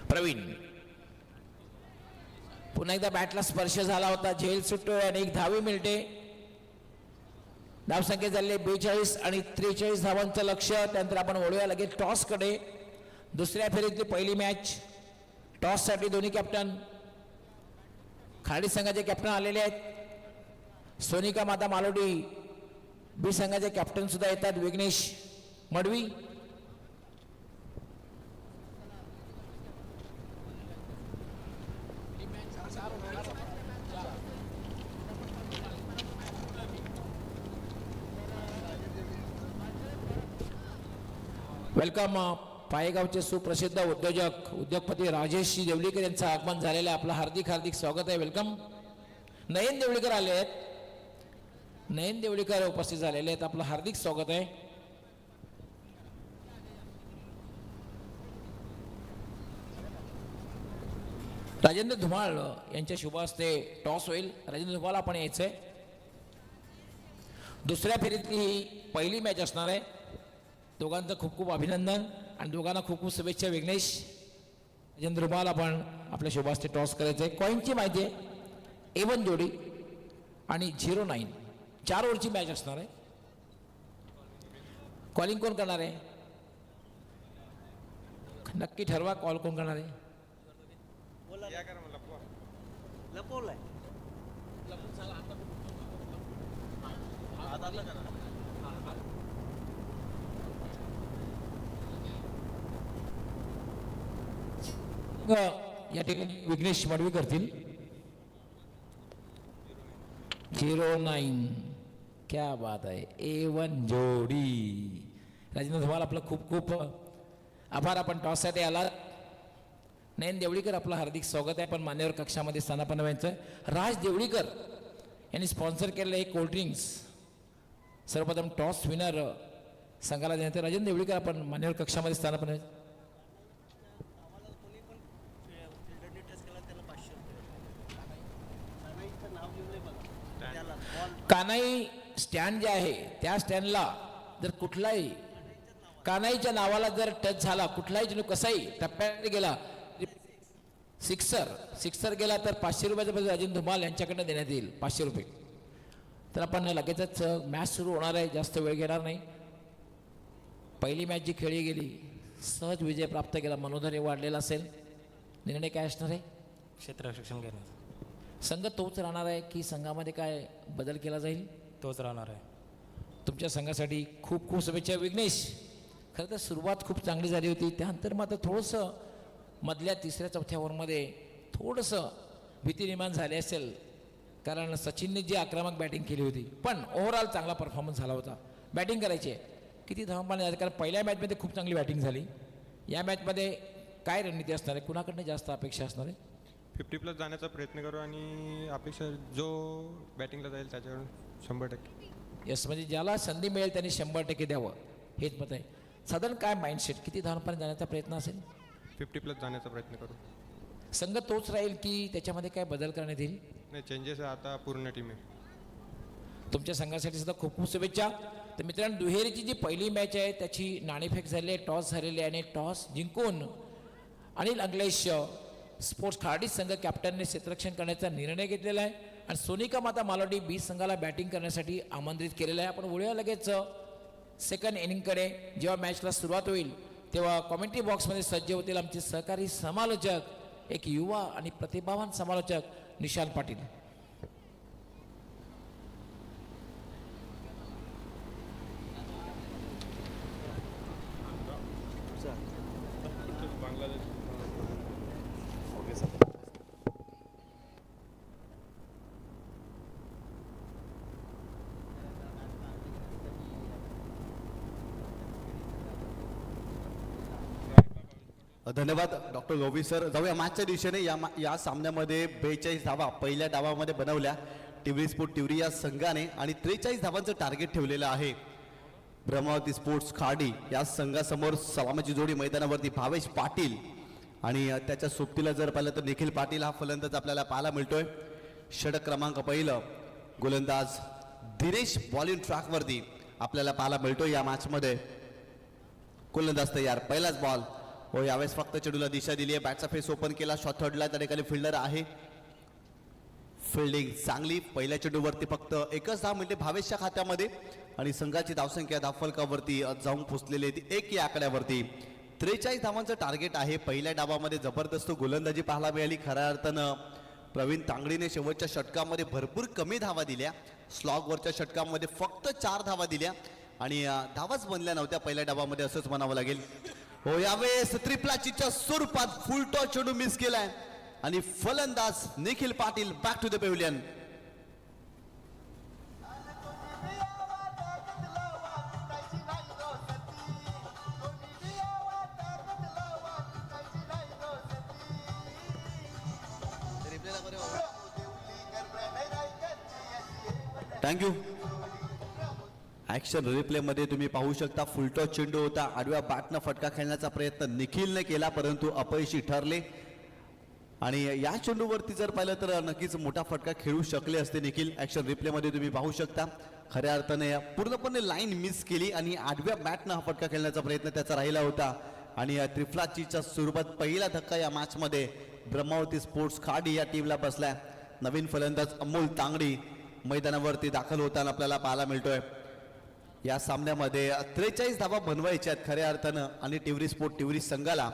Speaker 1: प्रवीण पुन्हा एकदा बॅटला स्पर्श झाला होता. झेल सुटतोय आणि 1 धावी मिळते. धावसंख्या झालेली 42 आणि 43 धावांचं लक्ष. त्यानंतर आपण वळूया लगेच टॉसकडे. दुसऱ्या फेरीतली पहिली मॅच. टॉससाठी दोन्ही कॅप्टन खाडी संघाचे कॅप्टन आलेले आहेत. सोनिका माता मालोडी बी संघाचे कॅप्टन सुद्धा येतात. विघ्नेश मडवी. वेलकम. पायगावचे सुप्रसिद्ध उद्योगपती राजेश देवलीकर यांचं आगमन झालेलं आहे. आपलं हार्दिक स्वागत आहे. वेलकम. नयन देवळीकर आले आहेत. नयन देवळीकर उपस्थित झालेले आहेत. आपलं हार्दिक स्वागत आहे. राजेंद्र धुमाळ यांच्या शुभ हस्ते टॉस होईल. राजेंद्र धुमाळ आपण यायचंय. दुसऱ्या फेरीतली ही पहिली मॅच असणार आहे. दोघांचं खूप खूप अभिनंदन आणि दोघांना खूप खूप शुभेच्छा. विघ्नेश, राजेंद्र धुमाळ आपण आपल्या शुभ हस्ते टॉस करायचं आहे. कॉईनची माहिती आहे. A1 जोडी आणि 09 4 ओव्हरची मॅच असणार आहे. कॉलिंग कोण करणार आहे? नक्की ठरवा कॉल कोण करणार आहे. या ठिकाणी विघ्नेश मडवी करतील. 09 क्या बात आहे. A1 जोडी. राजेंद्र धुमाल आपलं खूप खूप आभार. आपण टॉससाठी आला. नयन देवळीकर आपलं हार्दिक स्वागत आहे. पण मान्यवर कक्षामध्ये स्थानापन्न व्हायचं. राज देवळीकर यांनी स्पॉन्सर केलेलं एक कोल्ड्रिंक्स सर्वप्रथम टॉस विनर संघाला देण्यात. राजेंद्र देवळीकर आपण मान्यवर कक्षामध्ये स्थानापन्न व्हायचं. कानाई स्टँड जे आहे त्या स्टँडला जर कुठलाही कानाईच्या नावाला जर टच झाला कुठलाही चेंडू कसाही टप्प्यात गेला सिक्सर गेला तर 500 रुपयाचा पैसा राजेंद्र धुमाल यांच्याकडनं देण्यात येईल. 500 रुपये. तर आपण लगेचच मॅच सुरू होणार आहे. जास्त वेळ घेणार नाही. पहिली मॅच जी खेळली गेली सहज विजय प्राप्त केला. मनोधर वाढलेला असेल. निर्णय काय असणार आहे?
Speaker 2: क्षेत्ररक्षण घेण्याचा
Speaker 1: संघ तोच राहणार आहे की संघामध्ये काय बदल केला जाईल?
Speaker 2: तोच राहणार आहे.
Speaker 1: तुमच्या संघासाठी खूप खूप शुभेच्छा विघ्नेश. खरं तर सुरुवात खूप चांगली झाली होती. त्यानंतर मात्र थोडंसं मधल्या 3ऱ्या-4थ्या ओव्हरमध्ये थोडंसं भीती निर्माण झाली असेल कारण सचिनने जी आक्रमक बॅटिंग केली होती. पण ओव्हरऑल चांगला परफॉर्मन्स झाला होता. बॅटिंग करायची आहे. किती धावपाने झाले कारण पहिल्या मॅचमध्ये खूप चांगली बॅटिंग झाली. या मॅचमध्ये काय रणनीती असणार आहे? कुणाकडनं जास्त अपेक्षा असणार आहे?
Speaker 3: 50+ जाण्याचा प्रयत्न करू आणि अपेक्षा जो बॅटिंगला जाईल त्याच्याकडून 100%.
Speaker 1: यस म्हणजे ज्याला संधी मिळेल त्यांनी 100% द्यावं हेच मत आहे. साधारण काय माइंडसेट किती धावांपर्यंत जाण्याचा प्रयत्न असेल?
Speaker 3: 50+ जाण्याचा प्रयत्न करू.
Speaker 1: संघ तोच राहील की त्याच्यामध्ये काय बदल करण्यात येईल?
Speaker 3: नाही चेंजेस आता पूर्ण टीम आहे.
Speaker 1: तुमच्या संघासाठी सुद्धा खूप खूप शुभेच्छा. तर मित्रांनो दुहेरीची जी पहिली मॅच आहे त्याची नाणेफेक झाली आहे. टॉस झालेली आहे आणि टॉस जिंकून अनिल अंगलेश स्पोर्ट्स खाडी संघ कॅप्टनने क्षेत्ररक्षण करण्याचा निर्णय घेतलेला आहे आणि सोनिका माता मालोडी बी संघाला बॅटिंग करण्यासाठी आमंत्रित केलेलं आहे. आपण वळूया लगेच सेकंड इनिंगकडे. जेव्हा मॅचला सुरुवात होईल तेव्हा कॉमेंट्री बॉक्समध्ये सज्ज होतील आमचे सहकारी समालोचक, एक युवा आणि प्रतिभावान समालोचक निशाल पाटील.
Speaker 4: धन्यवाद डॉक्टर गोबी सर. जाऊया मॅचच्या दिशेने. या सामन्यामध्ये 42 धावा पहिल्या डावामध्ये बनवल्या टिवरी स्पोर्ट टिवरी या संघाने आणि 43 धावांचं टार्गेट ठेवलेलं आहे. ब्रह्मावती स्पोर्ट्स खाडी या संघासमोर सलामीची जोडी मैदानावरती भावेश पाटील आणि त्याच्या सोबतीला जर पाहिलं तर निखिल पाटील हा फलंदाज आपल्याला पाहायला मिळतोय. षटक क्रमांक पहिलं गोलंदाज दिनेश बॉलिंग ट्रॅकवरती आपल्याला पाहायला मिळतोय या मॅचमध्ये. गोलंदाज तयार. पहिलाच बॉल. हो यावेळेस फक्त चेंडूला दिशा दिली आहे. बॅटचा फेस ओपन केला. शॉट थर्डला त्या ठिकाणी फिल्डर आहे. फिल्डिंग चांगली. पहिल्या चेंडूवरती फक्त एकच धाव मिळते भावेशच्या खात्यामध्ये आणि संघाची धावसंख्या धावफलकावरती जाऊन पोहोचलेली आहे 1 या आकड्यावरती. 43 धावांचं टार्गेट आहे. पहिल्या डावामध्ये जबरदस्त गोलंदाजी पाहायला मिळाली. खऱ्या अर्थानं प्रवीण तांगडीने शेवटच्या षटकामध्ये भरपूर कमी धावा दिल्या. स्लॉगवरच्या षटकामध्ये फक्त 4 धावा दिल्या आणि धावाच बनल्या नव्हत्या पहिल्या डावामध्ये असंच म्हणावं लागेल. हो यावेळेस त्रिप्लाचीच्या स्वरूपात फुल टॉस चेंडू मिस केलाय आणि फलंदाज Nikhil Patil back to the pavilion. Thank you. Action replay मध्ये तुम्ही पाहू शकता फुलटॉस चेंडू होता. आडव्या बॅटनं फटका खेळण्याचा प्रयत्न निखिलने केला परंतु अपयशी ठरले आणि या चेंडूवरती जर पाहिलं तर नक्कीच मोठा फटका खेळू शकले असते निखिल. ऍक्शन रिप्ले मध्ये तुम्ही पाहू शकता खऱ्या अर्थाने पूर्णपणे लाईन मिस केली आणि आडव्या बॅटनं हा फटका खेळण्याचा प्रयत्न त्याचा राहिला होता आणि त्रिफलाचीच्या स्वरूपात पहिला धक्का या मॅच मध्ये ब्रह्मावती स्पोर्ट्स खाडी या टीमला बसलाय. नवीन फलंदाज अमोल तांगडी मैदानावरती दाखल होताना आपल्याला पाहायला मिळतोय. या सामन्यामध्ये 43 धावा बनवायच्या आहेत खऱ्या अर्थानं आणि टिवरी स्पोर्ट टिवरी संघाला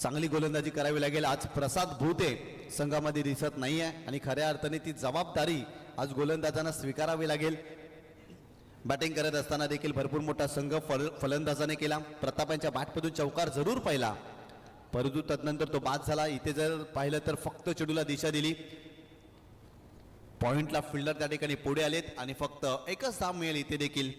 Speaker 4: चांगली गोलंदाजी करावी लागेल. आज प्रसाद भूते संघामध्ये दिसत नाहीये आणि खऱ्या अर्थाने ती जबाबदारी आज गोलंदाजांना स्वीकारावी लागेल. बॅटिंग करत असताना देखील भरपूर मोठा संघ फलंदाजाने केला. प्रताप यांच्या बॅटमधून चौकार जरूर पाहिला परंतु तदनंतर तो बाद झाला. इथे जर पाहिलं तर फक्त चेंडूला दिशा दिली. पॉइंटला फिल्डर त्या ठिकाणी पुढे आलेत आणि फक्त एकच धाव मिळेल. इथे देखील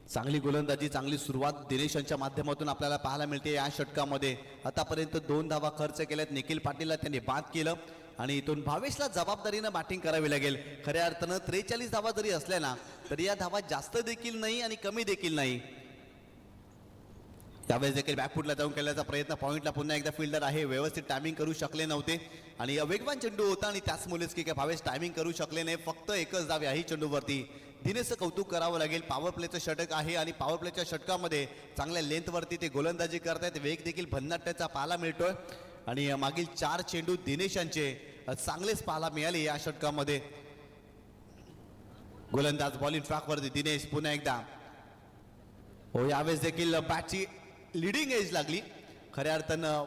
Speaker 4: चांगली गोलंदाजी, चांगली सुरुवात दिनेश यांच्या माध्यमातून आपल्याला पाहायला मिळते. या षटकामध्ये आतापर्यंत 2 धावा खर्च केल्यात. निखिल पाटीलला त्यांनी बाद केलं आणि इथून भावेशला जबाबदारीनं बॅटिंग करावी लागेल. खऱ्या अर्थानं 43 धावा जरी असल्या ना तरी या धावा जास्त देखील नाही आणि कमी देखील नाही. त्यावेळेस देखील बॅकफुटला जाऊन केल्याचा प्रयत्न. पॉइंटला पुन्हा एकदा फिल्डर आहे, व्यवस्थित टायमिंग करू शकले नव्हते आणि वेगवान चेंडू होता आणि त्याचमुळेच की काय भावेश टायमिंग करू शकले नाही. फक्त एकच धाव याही चेंडूवरती. दिनेशचं कौतुक करावं लागेल. पॉवर प्लेचं षटक आहे आणि पॉवर प्लेच्या षटकामध्ये चांगल्या लेंथवरती ते गोलंदाजी करतायत. वेग देखील भन्नाट्याचा पाहायला मिळतोय आणि मागील 4 चेंडू दिनेश यांचे चांगलेच पाहायला मिळाले या षटकामध्ये. गोलंदाज बॉलिंग ट्रॅकवरती दिनेश पुन्हा एकदा. हो, यावेळेस देखील बॅटची लिडिंग एज लागली. खऱ्या अर्थानं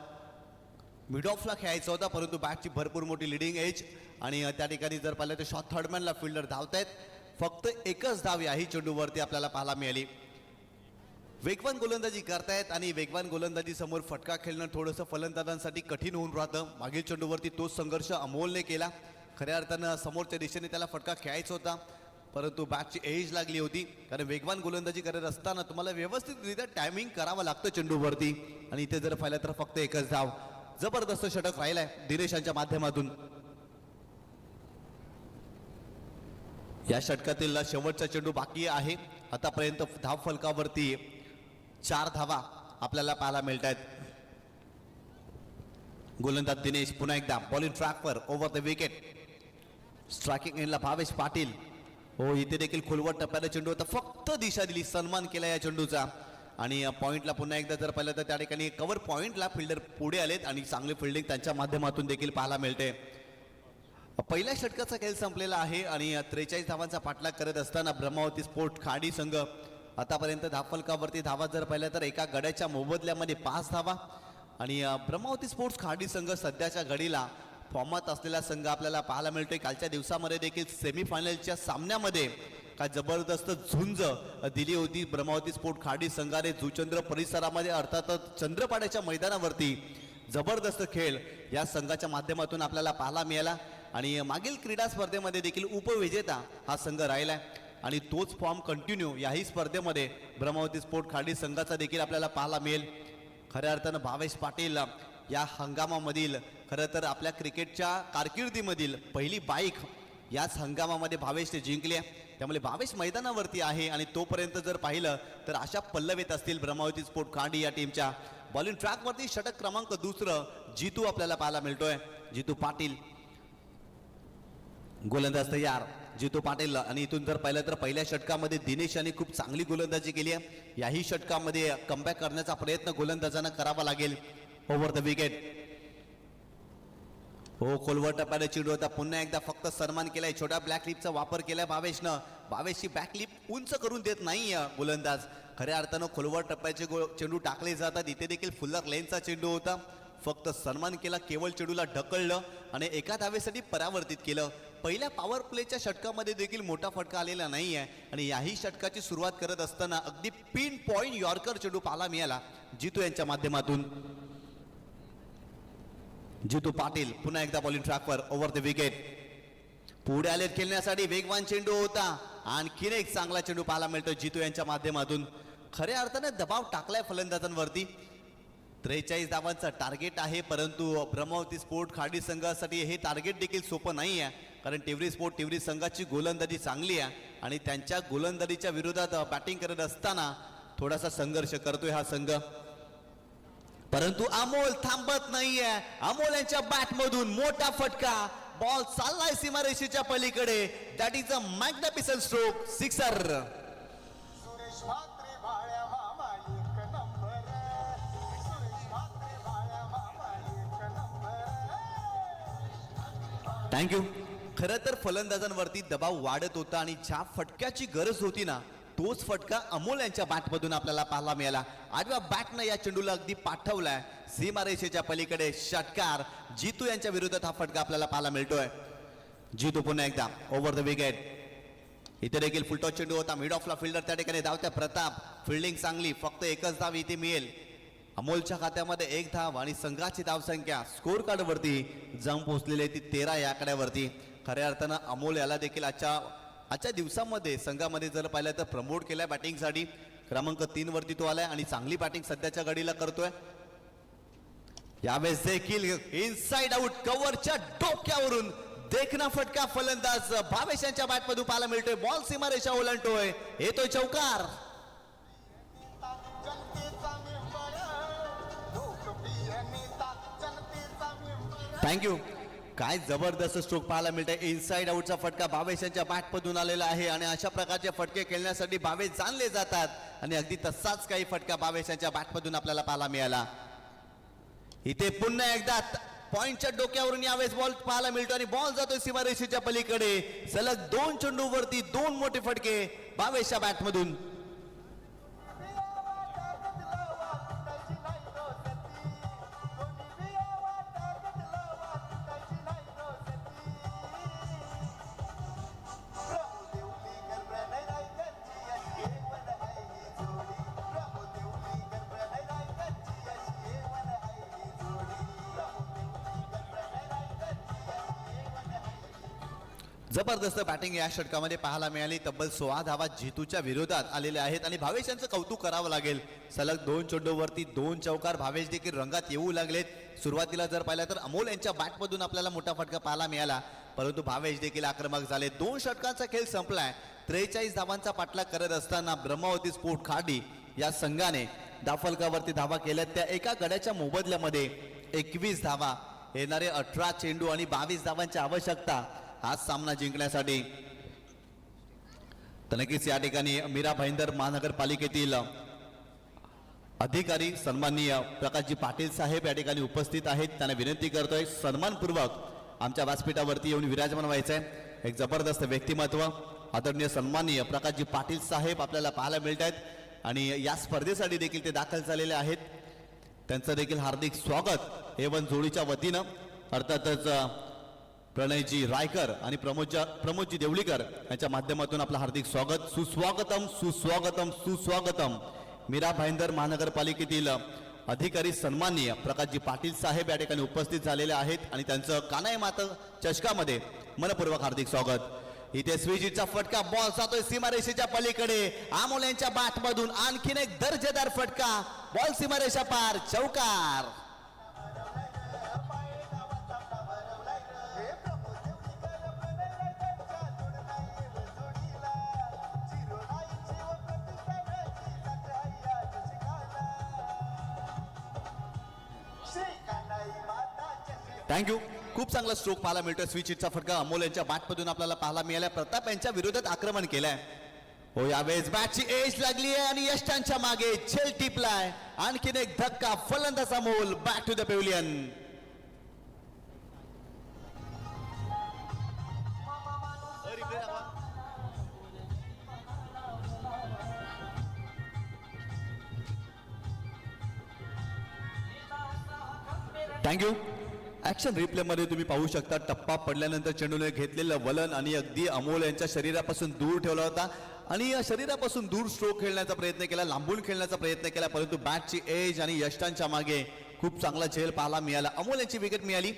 Speaker 4: मिड ऑफला खेळायचा होता परंतु बॅटची भरपूर मोठी लिडिंग एज आणि त्या ठिकाणी जर पाहिलं तर शॉर्ट थर्डमॅनला फिल्डर धावतायत. फक्त एकच धाव याही चेंडूवरती आपल्याला पाहायला मिळाली. वेगवान गोलंदाजी करतायत आणि वेगवान गोलंदाजी समोर फटका खेळणं थोडंसं फलंदाजांसाठी कठीण होऊन राहतं. मागील चेंडूवरती तोच संघर्ष अमोलने केला. खऱ्या अर्थानं समोरच्या दिशेने त्याला फटका खेळायचा होता परंतु बॅटची एज लागली होती. कारण वेगवान गोलंदाजी करत असताना तुम्हाला व्यवस्थितरित्या टायमिंग करावं लागतं चेंडूवरती आणि इथे जर पाहिलं तर फक्त एकच धाव. जबरदस्त षटक राहिलाय दिनेश यांच्या माध्यमातून. या षटकातील शेवटचा चेंडू बाकी आहे. आतापर्यंत धाव फलकावरती 4 धावा आपल्याला पाहायला मिळत आहेत. गोलंदाज दिनेश पुन्हा एकदा बॉलिंग ट्रॅकवर ओव्हर द विकेट. स्ट्रायकिंग एंडला भावेश पाटील. हो, इथे देखील खोलवर टप्प्याला चेंडू होता. फक्त दिशा दिली, सन्मान केला या चेंडूचा आणि पॉइंटला पुन्हा एकदा जर पाहिलं तर त्या ठिकाणी कव्हर पॉइंटला फिल्डर पुढे आलेत आणि चांगली फिल्डिंग त्यांच्या माध्यमातून देखील पाहायला मिळते. पहिल्या षटकाचा खेळ संपलेला आहे आणि 43 धावांचा पाठलाग करत असताना ब्रह्मावती स्पोर्ट खाडी संघ आतापर्यंत धावफलकावरती धावा जर पाहिल्या तर एका गड्याच्या मोबदल्यामध्ये 5 धावा आणि ब्रह्मावती स्पोर्ट्स खाडी संघ सध्याच्या घडीला फॉर्मात असलेला संघ आपल्याला पाहायला मिळतोय. कालच्या दिवसामध्ये देखील सेमीफायनलच्या सामन्यामध्ये काय जबरदस्त झुंज दिली होती ब्रह्मावती स्पोर्ट खाडी संघाने. जुचंद्र परिसरामध्ये अर्थातच चंद्रपाड्याच्या मैदानावरती जबरदस्त खेळ या संघाच्या माध्यमातून आपल्याला पाहायला मिळाला आणि मागील क्रीडा स्पर्धेमध्ये देखील उपविजेता हा संघ राहिलाय आणि तोच फॉर्म कंटिन्यू याही स्पर्धेमध्ये ब्रह्मावती स्पोर्ट खाडी संघाचा देखील आपल्याला पाहायला मिळेल. खऱ्या अर्थानं भावेश पाटील या हंगामामधील खरं तर आपल्या क्रिकेटच्या कारकिर्दीमधील पहिली बाईक याच हंगामामध्ये भावेशने जिंकली आहे. त्यामुळे भावेश मैदानावरती आहे आणि तोपर्यंत जर पाहिलं तर अशा पल्लवीत असतील ब्रह्मावती स्पोर्ट खाडी या टीमच्या. बॉलिंग ट्रॅकवरती षटक क्रमांक 2 जितू आपल्याला पाहायला मिळतोय. जितू पाटील गोलंदाज तयार. जितू पाटील आणि इथून जर पाहिलं तर पहिल्या षटकामध्ये दिनेश यांनी खूप चांगली गोलंदाजी केली आहे. याही षटकामध्ये कमबॅक करण्याचा प्रयत्न गोलंदाजांना करावा लागेल. Over the wicket. हो, खोलवर टप्प्याने चेंडू होता. पुन्हा एकदा फक्त सन्मान केलाय. छोट्या ब्लॅक लिपचा वापर केलाय भावेशनं. भावेशची बॅक लिप उंच करून देत नाही गोलंदाज. खऱ्या अर्थानं खोलवर टप्प्याचे चेंडू टाकले जातात. इथे देखील फुल्लर लेनचा चेंडू होता. फक्त सन्मान केला, केवळ चेंडूला ढकललं आणि एका धावेसाठी परावर्तित केलं. पहिल्या पॉवर प्लेच्या षटकामध्ये देखील मोठा फटका आलेला नाही आहे आणि याही षटकाची सुरुवात करत असताना अगदी पिन पॉइंट यॉर्कर चेंडू पाहायला मिळाला जितू यांच्या माध्यमातून. जितू पाटील पुन्हा एकदा बॉलिंग ट्रॅकवर ओव्हर द विकेट. पुढे आले खेळण्यासाठी वेगवान चेंडू होता. आणखीन एक चांगला चेंडू पाहायला मिळतो जितू यांच्या माध्यमातून. खऱ्या अर्थाने दबाव टाकलाय फलंदाजांवरती. 43 धावांचं टार्गेट आहे परंतु ब्रह्मावती स्पोर्ट खाडी संघासाठी हे टार्गेट देखील सोपं नाही आहे कारण टिवरी संघाची गोलंदाजी चांगली आहे आणि त्यांच्या गोलंदाजीच्या विरोधात बॅटिंग करत असताना थोडासा संघर्ष करतोय हा संघ. परंतु अमोल थांबत नाहीये. अमोल यांच्या बॅटमधून मोठा फटका. बॉल चाललाय सीमारेषेच्या पलीकडे. That is a magnificent stroke, sixer. Thank you. खरं तर फलंदाजांवरती दबाव वाढत होता आणि ज्या फटक्याची गरज होती ना तोच फटका अमोल यांच्या बॅटमधून आपल्याला पाहायला मिळाला. आडव्या बॅटनं या चेंडूला अगदी पाठवलाय सीमारेषेच्या पलीकडे. षटकार. जितू यांच्या विरोधात हा फटका आपल्याला पाहायला मिळतोय. जितू पुन्हा एकदा ओव्हर द विकेट. इथे देखील फुलटॉस चेंडू होता. मिड ऑफला फिल्डर त्या ठिकाणी धावत्या प्रताप. फिल्डिंग चांगली. फक्त एकच धाव इथे मिळेल. अमोलच्या खात्यामध्ये 1 धाव आणि संघाची धावसंख्या स्कोर कार्ड वरती जाऊन पोहोचलेली आहे ती 13 या आकड्यावरती. खऱ्या अर्थानं अमोल याला देखील आजच्या दिवसामध्ये संघामध्ये जर पाहिलं तर प्रमोट केलाय बॅटिंगसाठी. क्रमांक 3 वरती तो आलाय आणि चांगली बॅटिंग सध्याच्या घडीला करतोय. यावेळेस देखील इनसाइड आउट कव्हरच्या डोक्यावरून देखना फटका फलंदाज भावेश यांच्या बॅटमधून पाहायला मिळतोय. बॉल सीमारेषा ओलांडतोय, येतोय चौकार. थँक्यू. काय जबरदस्त स्ट्रोक पाहायला मिळतंय. इनसाइड आउटचा फटका भावेश यांच्या बॅटमधून आलेला आहे आणि अशा प्रकारचे फटके खेळण्यासाठी भावेश जाणले जातात आणि अगदी तसाच काही फटका भावेश यांच्या बॅटमधून आपल्याला पाहायला मिळाला. इथे पुन्हा एकदा पॉइंटच्या डोक्यावरून यावेळेस बॉल पाहायला मिळतो आणि बॉल जातोय सीमारेषेच्या पलीकडे. सलग 2 चेंडूवरती 2 मोठे फटके भावेशच्या बॅटमधून. जबरदस्त बॅटिंग या षटकामध्ये पाहायला मिळाली. तब्बल 16 धावा जितूच्या विरोधात आलेल्या आहेत आणि भावेश यांचं कौतुक करावं लागेल. सलग 2 चेंडूवरती 2 चौकार भावेश देखील रंगात येऊ लागलेत. सुरुवातीला जर पाहिलं तर अमोल यांच्या बॅटमधून आपल्याला मोठा फटका पाहायला मिळाला, परंतु भावेश देखील आक्रमक झाले. 2 षटकांचा खेळ संपलाय. 43 धावांचा पाठलाग करत असताना ब्रह्मावती स्पोर्ट खाडी या संघाने दाफलकावरती धावा केल्यात. त्या एका गड्याच्या मोबदल्यामध्ये 21 धावा, येणारे 18 चेंडू आणि 22 धावांची आवश्यकता हा सामना जिंकण्यासाठी. तर नक्कीच या ठिकाणी मीरा भाईंदर महानगरपालिकेतील अधिकारी सन्माननीय प्रकाशजी पाटील साहेब या ठिकाणी उपस्थित आहेत. त्यांना विनंती करतोय सन्मानपूर्वक आमच्या व्यासपीठावरती येऊन विराजमान व्हायचंय. एक जबरदस्त व्यक्तिमत्व आदरणीय सन्माननीय प्रकाशजी पाटील साहेब आपल्याला पाहायला मिळत आहेत आणि या स्पर्धेसाठी देखील ते दाखल झालेले आहेत. त्यांचं देखील हार्दिक स्वागत A1 जोडीच्या वतीनं. अर्थातच प्रणयजी रायकर आणि प्रमोदजी देवळीकर यांच्या माध्यमातून आपलं हार्दिक स्वागत. सुस्वागतम सुस्वागतम सुस्वागतम. मीरा भाईंदर महानगरपालिकेतील अधिकारी सन्माननीय प्रकाशजी पाटील साहेब या ठिकाणी उपस्थित झालेले आहेत आणि त्यांचं कानाई माता चषकामध्ये मनपूर्वक हार्दिक स्वागत. इथे स्वीजीचा फटका, बॉल जातोय सीमारेषेच्या पलीकडे. अमोल यांच्या बॅटमधून आणखीन एक दर्जेदार फटका, बॉल सीमारेषा पार, चौकार. थँक्यू. खूप चांगला स्ट्रोक पाहायला मिळतोय. स्विचिटचा फटका अमोल यांच्या बॅटमधून आपल्याला पाहायला मिळाला. प्रताप यांच्या विरोधात आक्रमण केलंय. हो, यावेळेस बॅटची एज लागली आहे आणि यष्टांच्या मागे झेल टिपलाय. आणखीन एक धक्का, फलंदाज Amol back to the pavilion. Thank you. Action replay मध्ये तुम्ही पाहू शकता टप्पा पडल्यानंतर चेंडूने घेतलेलं वलन आणि अगदी अमोल यांच्या शरीरापासून दूर ठेवला होता आणि या शरीरापासून दूर स्ट्रोक खेळण्याचा प्रयत्न केला, लांबून खेळण्याचा प्रयत्न केला, परंतु बॅटची एज आणि यष्टांच्या मागे खूप चांगला झेल पाहायला मिळाला. अमोल यांची विकेट मिळाली.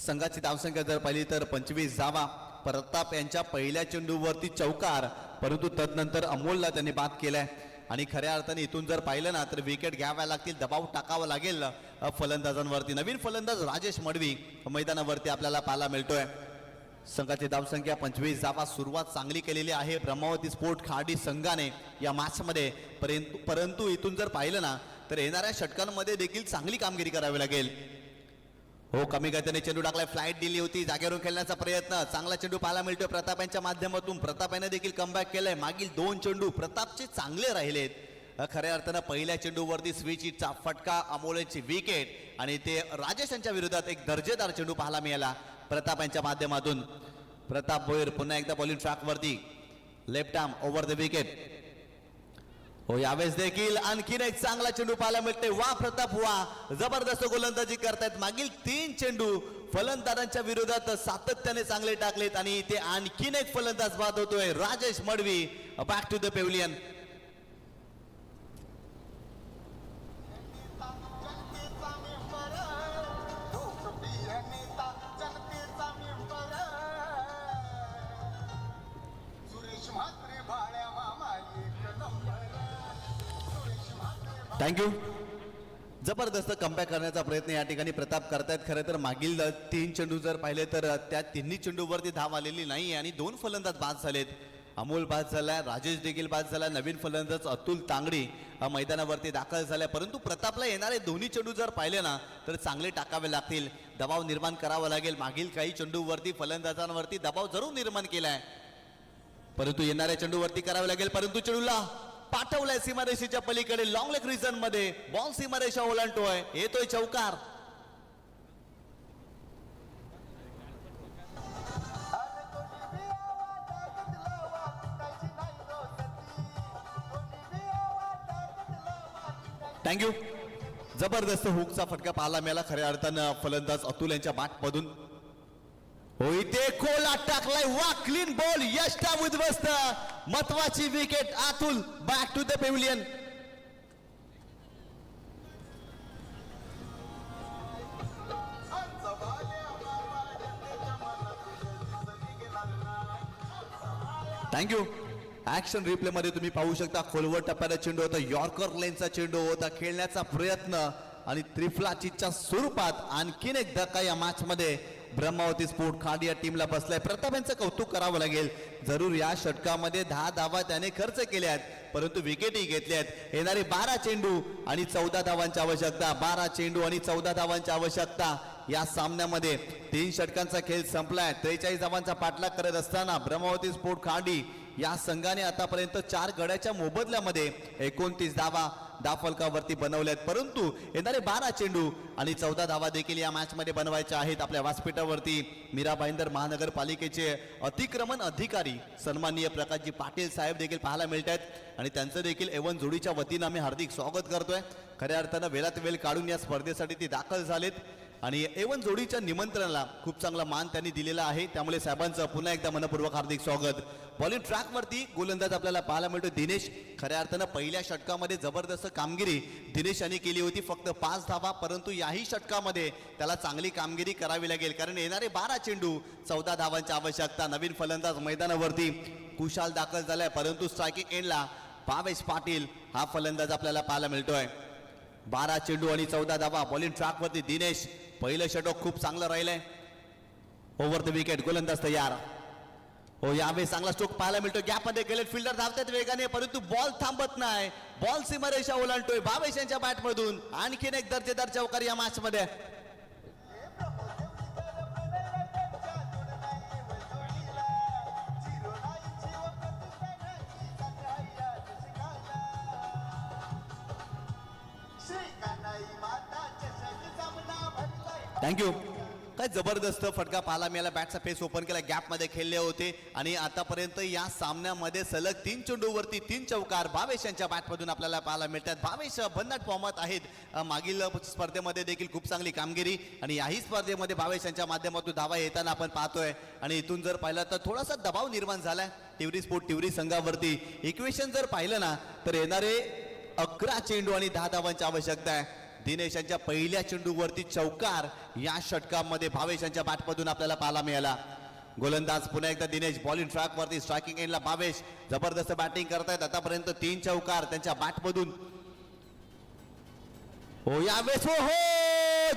Speaker 4: संघाची धावसंख्या जर पाहिली तर 25 धावा. प्रताप यांच्या पहिल्या चेंडूवरती चौकार, परंतु तदनंतर अमोलला त्यांनी बाद केलाय आणि खऱ्या अर्थाने इथून जर पाहिलं ना तर विकेट घ्याव्या लागतील, दबाव टाकावा लागेल फलंदाजांवरती. नवीन फलंदाज राजेश मडवी मैदानावरती आपल्याला पाहायला मिळतोय. संघाची धावसंख्या 25 धावा. सुरुवात चांगली केलेली आहे ब्रह्मावती स्पोर्ट खाडी संघाने या मॅचमध्ये, परंतु इथून जर पाहिलं ना तर येणाऱ्या षटकांमध्ये देखील चांगली कामगिरी करावी लागेल. हो, कमी गतीने चेंडू टाकलाय, फ्लाईट दिली होती, जागेवरून खेळण्याचा प्रयत्न, चांगला चेंडू पाहायला मिळतोय प्रताप यांच्या माध्यमातून. प्रताप याने देखील कमबॅक केलंय. मागील 2 चेंडू प्रतापचे चांगले राहिलेत. खऱ्या अर्थानं पहिल्या चेंडूवरती स्विचिटचा फटका, अमोलची विकेट आणि ते राजेश यांच्या विरोधात एक दर्जेदार चेंडू पाहायला मिळाला प्रताप यांच्या माध्यमातून. प्रताप भोयर पुन्हा एकदा बॉलिंग ट्रॅकवरती, left arm over the wicket. हो, यावेळेस देखील आणखीन एक चांगला चेंडू पाहायला मिळते. वा प्रताप वा, जबरदस्त गोलंदाजी करतायत. मागील 3 चेंडू फलंदाजांच्या विरोधात सातत्याने चांगले टाकलेत आणि ते आणखीन एक फलंदाज बाद होतोय Rajesh Madvi. Back to the pavilion. Thank you. जबरदस्त कमबॅक करण्याचा प्रयत्न या ठिकाणी प्रताप करतायत. खरं तर मागील 3 चेंडू जर पाहिले तर त्या तिन्ही चेंडूवरती धाव आलेली नाही आणि 2 फलंदाज बाद झालेत. अमोल बाद झाला, राजेश देखील बाद झाला, नवीन फलंदाज अतुल तांगडी मैदानावरती दाखल झालाय. परंतु प्रतापला येणारे दोन्ही चेंडू जर पाहिले ना तर चांगले टाकावे लागतील, दबाव निर्माण करावा लागेल. मागील काही चेंडूवरती फलंदाजांवरती दबाव जरूर निर्माण केलाय, परंतु येणाऱ्या चेंडूवरती करावे लागेल. परंतु चेंडूला पाठवलाय सीमारेषेच्या पलीकडे लॉंग लेग रिजन मध्ये, बॉल सीमारेषा ओलांडतोय, येतोय चौकार. थँक्यू. जबरदस्त हुकचा फटका पाहायला मिळाला खऱ्या अर्थानं फलंदाज अतुल यांच्या बॅटमधून. हो इथे खोला टाकलाय, वा क्लीन बॉल, यष्टा उद्ध्वस्त, महत्वाची wicket. Atul back to the pavilion. Thank you. Action replay मध्ये तुम्ही पाहू शकता खोलवर टप्प्याचा चेंडू होता, यॉर्कर लेनचा चेंडू होता, खेळण्याचा प्रयत्न आणि त्रिफलाचीच्या स्वरूपात आणखीन एक धक्का या मॅच मध्ये ब्रह्मावती स्पोर्ट खाडी या टीमला बसलाय. प्रताप यांचं कौतुक करावं लागेल. जरूर या षटकामध्ये 10 धावा त्याने खर्च केल्या आहेत, परंतु विकेटही घेतल्या आहेत. येणारे 12 चेंडू आणि 14 धावांची आवश्यकता, 12 चेंडू आणि 14 धावांची आवश्यकता. या सामन्यामध्ये 3 षटकांचा खेळ संपलाय. 43 धावांचा पाठलाग करत असताना ब्रह्मावती स्पोर्ट खाडी या संघाने आतापर्यंत 4 गड्याच्या मोबदल्यामध्ये 29 धावा धावफलकावरती बनवल्यात, परंतु येणारे 12 चेंडू आणि 14 धावा देखील या मॅच मध्ये बनवायच्या आहेत. आपल्या व्यासपीठावरती मीरा भाईंदर महानगरपालिकेचे अतिक्रमण अधिकारी सन्माननीय प्रकाशजी पाटील साहेब देखील पाहायला मिळत आहेत आणि त्यांचं देखील एवन जोडीच्या वतीनं आम्ही हार्दिक स्वागत करतोय. खऱ्या अर्थानं वेळात वेळ काढून या स्पर्धेसाठी ते दाखल झालेत आणि एवन जोडीच्या निमंत्रणाला खूप चांगला मान त्यांनी दिलेला आहे, त्यामुळे साहेबांचं पुन्हा एकदा मनपूर्वक हार्दिक स्वागत. बॉलिंग ट्रॅकवरती गोलंदाज आपल्याला पाहायला मिळतो दिनेश. खऱ्या अर्थानं पहिल्या षटकामध्ये जबरदस्त कामगिरी दिनेश यांनी केली होती, फक्त 5 धावा, परंतु याही षटकामध्ये त्याला चांगली कामगिरी करावी लागेल, कारण येणारे 12 चेंडू 14 धावांची आवश्यकता. नवीन फलंदाज मैदानावरती कुशाल दाखल झालाय, परंतु स्ट्रायकिंग एंडला भावेश पाटील हा फलंदाज आपल्याला पाहायला मिळतोय. 12 चेंडू आणि 14 धावा. बॉलिंग ट्रॅकवरती दिनेश. पहिलं षटक खूप चांगलं राहिलंय. ओव्हर द विकेट, गोलंदाज तयार. हो यावेळी चांगला स्ट्रोक पाहायला मिळतो. गॅपमध्ये गेलेत, फिल्डर धावतात वेगाने, परंतु बॉल थांबत नाही. बॉल सीमारेषा ओलांडतोय भावेश यांच्या बॅटमधून. आणखीन एक दर्जेदार चौकार या मॅच मध्ये. थँक्यू. काय जबरदस्त फटका पाहायला मिळाला. बॅटचा फेस ओपन केला, गॅप मध्ये खेळले होते आणि आतापर्यंत या सामन्यामध्ये सलग 3 चेंडूवरती 3 चौकार भावेश यांच्या बॅटमधून आपल्याला पाहायला मिळतात. भावेश भन्नाट फॉर्मात आहेत. मागील स्पर्धेमध्ये देखील खूप चांगली कामगिरी आणि याही स्पर्धेमध्ये भावेश यांच्या माध्यमातून धावा येताना आपण पाहतोय आणि इथून जर पाहिलं तर थोडासा दबाव निर्माण झालाय टिवरी स्पोर्ट टिवरी संघावरती. इक्वेशन जर पाहिलं ना तर येणारे 11 चेंडू आणि 10 धावांची आवश्यकता आहे. दिनेश यांच्या पहिल्या चेंडूवरती चौकार या षटकामध्ये भावेश यांच्या बॅटमधून आपल्याला पाहायला मिळाला. गोलंदाज पुन्हा एकदा दिनेश. बॉलिंग ट्रॅकवरती स्ट्रायकिंग एंडला भावेश जबरदस्त बॅटिंग करतायत. आतापर्यंत 3 चौकार त्यांच्या बॅटमधून. हो यावेळेस हो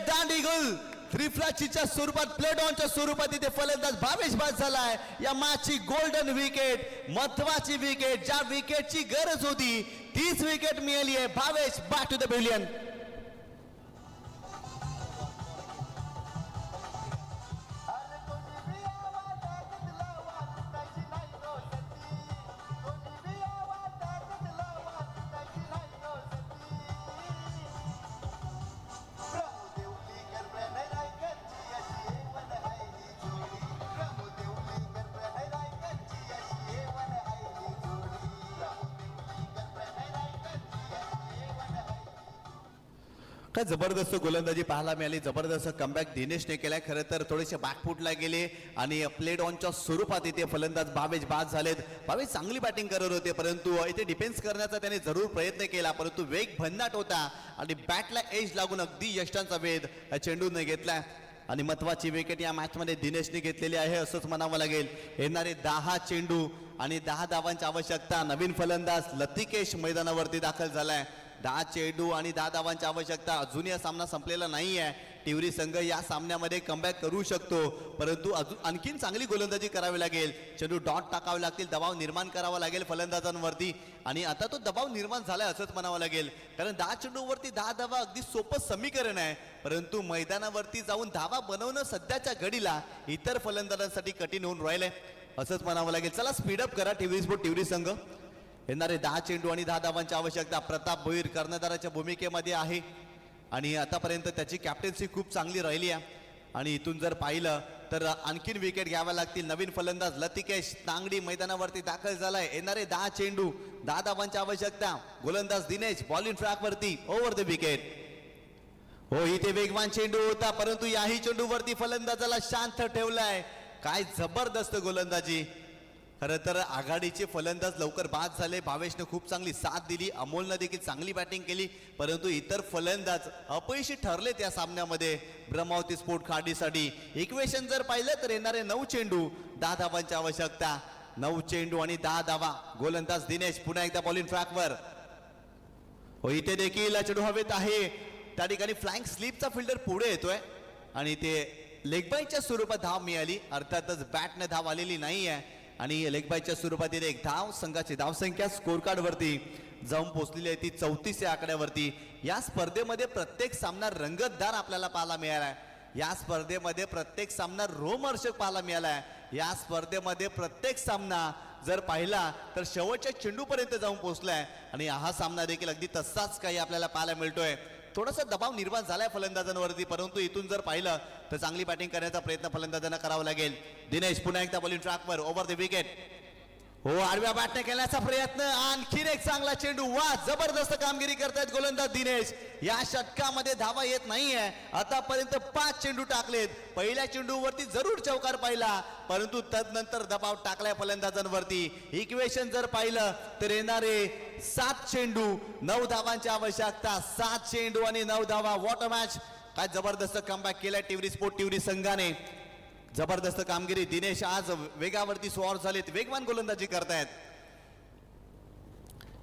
Speaker 4: दांडी गोल त्रिफलाचीच्या स्वरूपात, प्लेड ऑनच्या स्वरूपात इथे फलंदाज भावेश बाद झालाय. या मॅचची गोल्डन विकेट, महत्वाची विकेट, ज्या विकेटची गरज होती तीच विकेट मिळाली आहे. Bhavesh back to the pavilion. काय जबरदस्त गोलंदाजी पाहायला मिळाली. जबरदस्त कमबॅक दिनेशने केलाय. खरं तर थोडेसे बॅकफुटला गेले आणि प्लेड ऑनच्या स्वरूपात इथे फलंदाज भावेश बाद झालेत. भावेश चांगली बॅटिंग करत होते, परंतु इथे डिफेन्स करण्याचा त्याने जरूर प्रयत्न केला, परंतु वेग भन्नाट होता आणि बॅटला एज लागून अगदी यष्टांचा वेध चेंडूने घेतलाय आणि महत्वाची विकेट या मॅच मध्ये दिनेशने घेतलेली आहे असंच म्हणावं लागेल. येणारे 10 चेंडू आणि 10 धावांची आवश्यकता. नवीन फलंदाज लतिकेश मैदानावरती दाखल झालाय. 10 चेंडू आणि 10 धावांची आवश्यकता. अजूनही हा सामना संपलेला नाही आहे. टिवरी संघ या सामन्यामध्ये कमबॅक करू शकतो, परंतु अजून आणखीन चांगली गोलंदाजी करावी लागेल. चेंडू डॉट टाकावे लागतील, दबाव निर्माण करावा लागेल फलंदाजांवरती. आणि आता तो दबाव निर्माण झालाय असंच म्हणावं लागेल, कारण 10 चेंडूवरती 10 धावा अगदी सोपं समीकरण आहे, परंतु मैदानावरती जाऊन धावा बनवणं सध्याच्या घडीला इतर फलंदाजांसाठी कठीण होऊन राहिलंय असंच म्हणावं लागेल. चला स्पीडअप करा टिवरी स्पोर्ट टिवरी संघ. येणारे 10 चेंडू आणि 10 धावांची आवश्यकता. प्रताप भोईर कर्णधाराच्या भूमिकेमध्ये आहे आणि आतापर्यंत त्याची कॅप्टन्सी खूप चांगली राहिली आहे. आणि इथून जर पाहिलं तर आणखीन विकेट घ्याव्या लागतील. नवीन फलंदाज लतिकेश तांगडी मैदानावरती दाखल झालाय. येणारे 10 चेंडू 10 धावांची आवश्यकता. गोलंदाज दिनेश बॉलिंग ट्रॅकवरती ओव्हर द विकेट. हो, इथे वेगवान चेंडू होता, परंतु याही चेंडूवरती फलंदाजाला शांत ठेवलाय. काय जबरदस्त गोलंदाजी. खरं तर आघाडीचे फलंदाज लवकर बाद झाले. भावेशने खूप चांगली साथ दिली, अमोलनं देखील चांगली बॅटिंग केली, परंतु इतर फलंदाज अपयशी ठरले त्या सामन्यामध्ये ब्रह्मावती स्पोर्ट खाडीसाठी. इक्वेशन जर पाहिलं तर येणारे 9 चेंडू 10 धावांची आवश्यकता. 9 चेंडू आणि 10 धावा. गोलंदाज दिनेश पुन्हा एकदा बॉलिंग ट्रॅकवर. हो, इथे देखील चेंडू हवेत आहे. त्या ठिकाणी फ्लाइंग स्लिपचा फिल्डर पुढे येतोय आणि ते लेगबाईच्या स्वरूपात धाव मिळाली. अर्थातच बॅटने धाव आलेली नाही आहे आणि लेगबाईच्या स्वरूपात एक धाव. संघाची धावसंख्या स्कोर कार्ड वरती जाऊन पोहोचलेली आहे ती 34 या आकड्यावरती. या स्पर्धेमध्ये प्रत्येक सामना रंगतदार आपल्याला पाहायला मिळालाय. या स्पर्धेमध्ये प्रत्येक सामना रोमहर्षक पाहायला मिळालाय. या स्पर्धेमध्ये प्रत्येक सामना जर पाहिला तर शेवटच्या चेंडूपर्यंत जाऊन पोहोचलाय आणि हा सामना देखील अगदी तसाच काही आपल्याला पाहायला मिळतोय. थोडासा दबाव निर्माण झालाय फलंदाजांवरती, परंतु इथून जर पाहिलं तर चांगली बॅटिंग करण्याचा प्रयत्न फलंदाजांना करावा लागेल. दिनेश पुन्हा एकदा बॉलिंग ट्रॅकवर ओव्हर द विकेट. हो, आडव्या बॅटने केल्याचा प्रयत्न. आणखीन एक चांगला चेंडू. वा, जबरदस्त कामगिरी करतायत गोलंदाज दिनेश. या षटकामध्ये धावा येत नाहीये. आतापर्यंत 5 चेंडू टाकलेत. पहिल्या चेंडूवरती जरूर चौकार पाहिला, परंतु तदनंतर दबाव टाकलाय फलंदाजांवरती. इक्वेशन जर पाहिलं तर येणारे 7 चेंडू 9 धावांची आवश्यकता. 7 चेंडू आणि 9 धावा. What a match. काय जबरदस्त कमबॅक केलाय टिवरी स्पोर्ट टिवरी संघाने. जबरदस्त कामगिरी. दिनेश आज वेगावरती स्वार झालेत, वेगवान गोलंदाजी करतायत.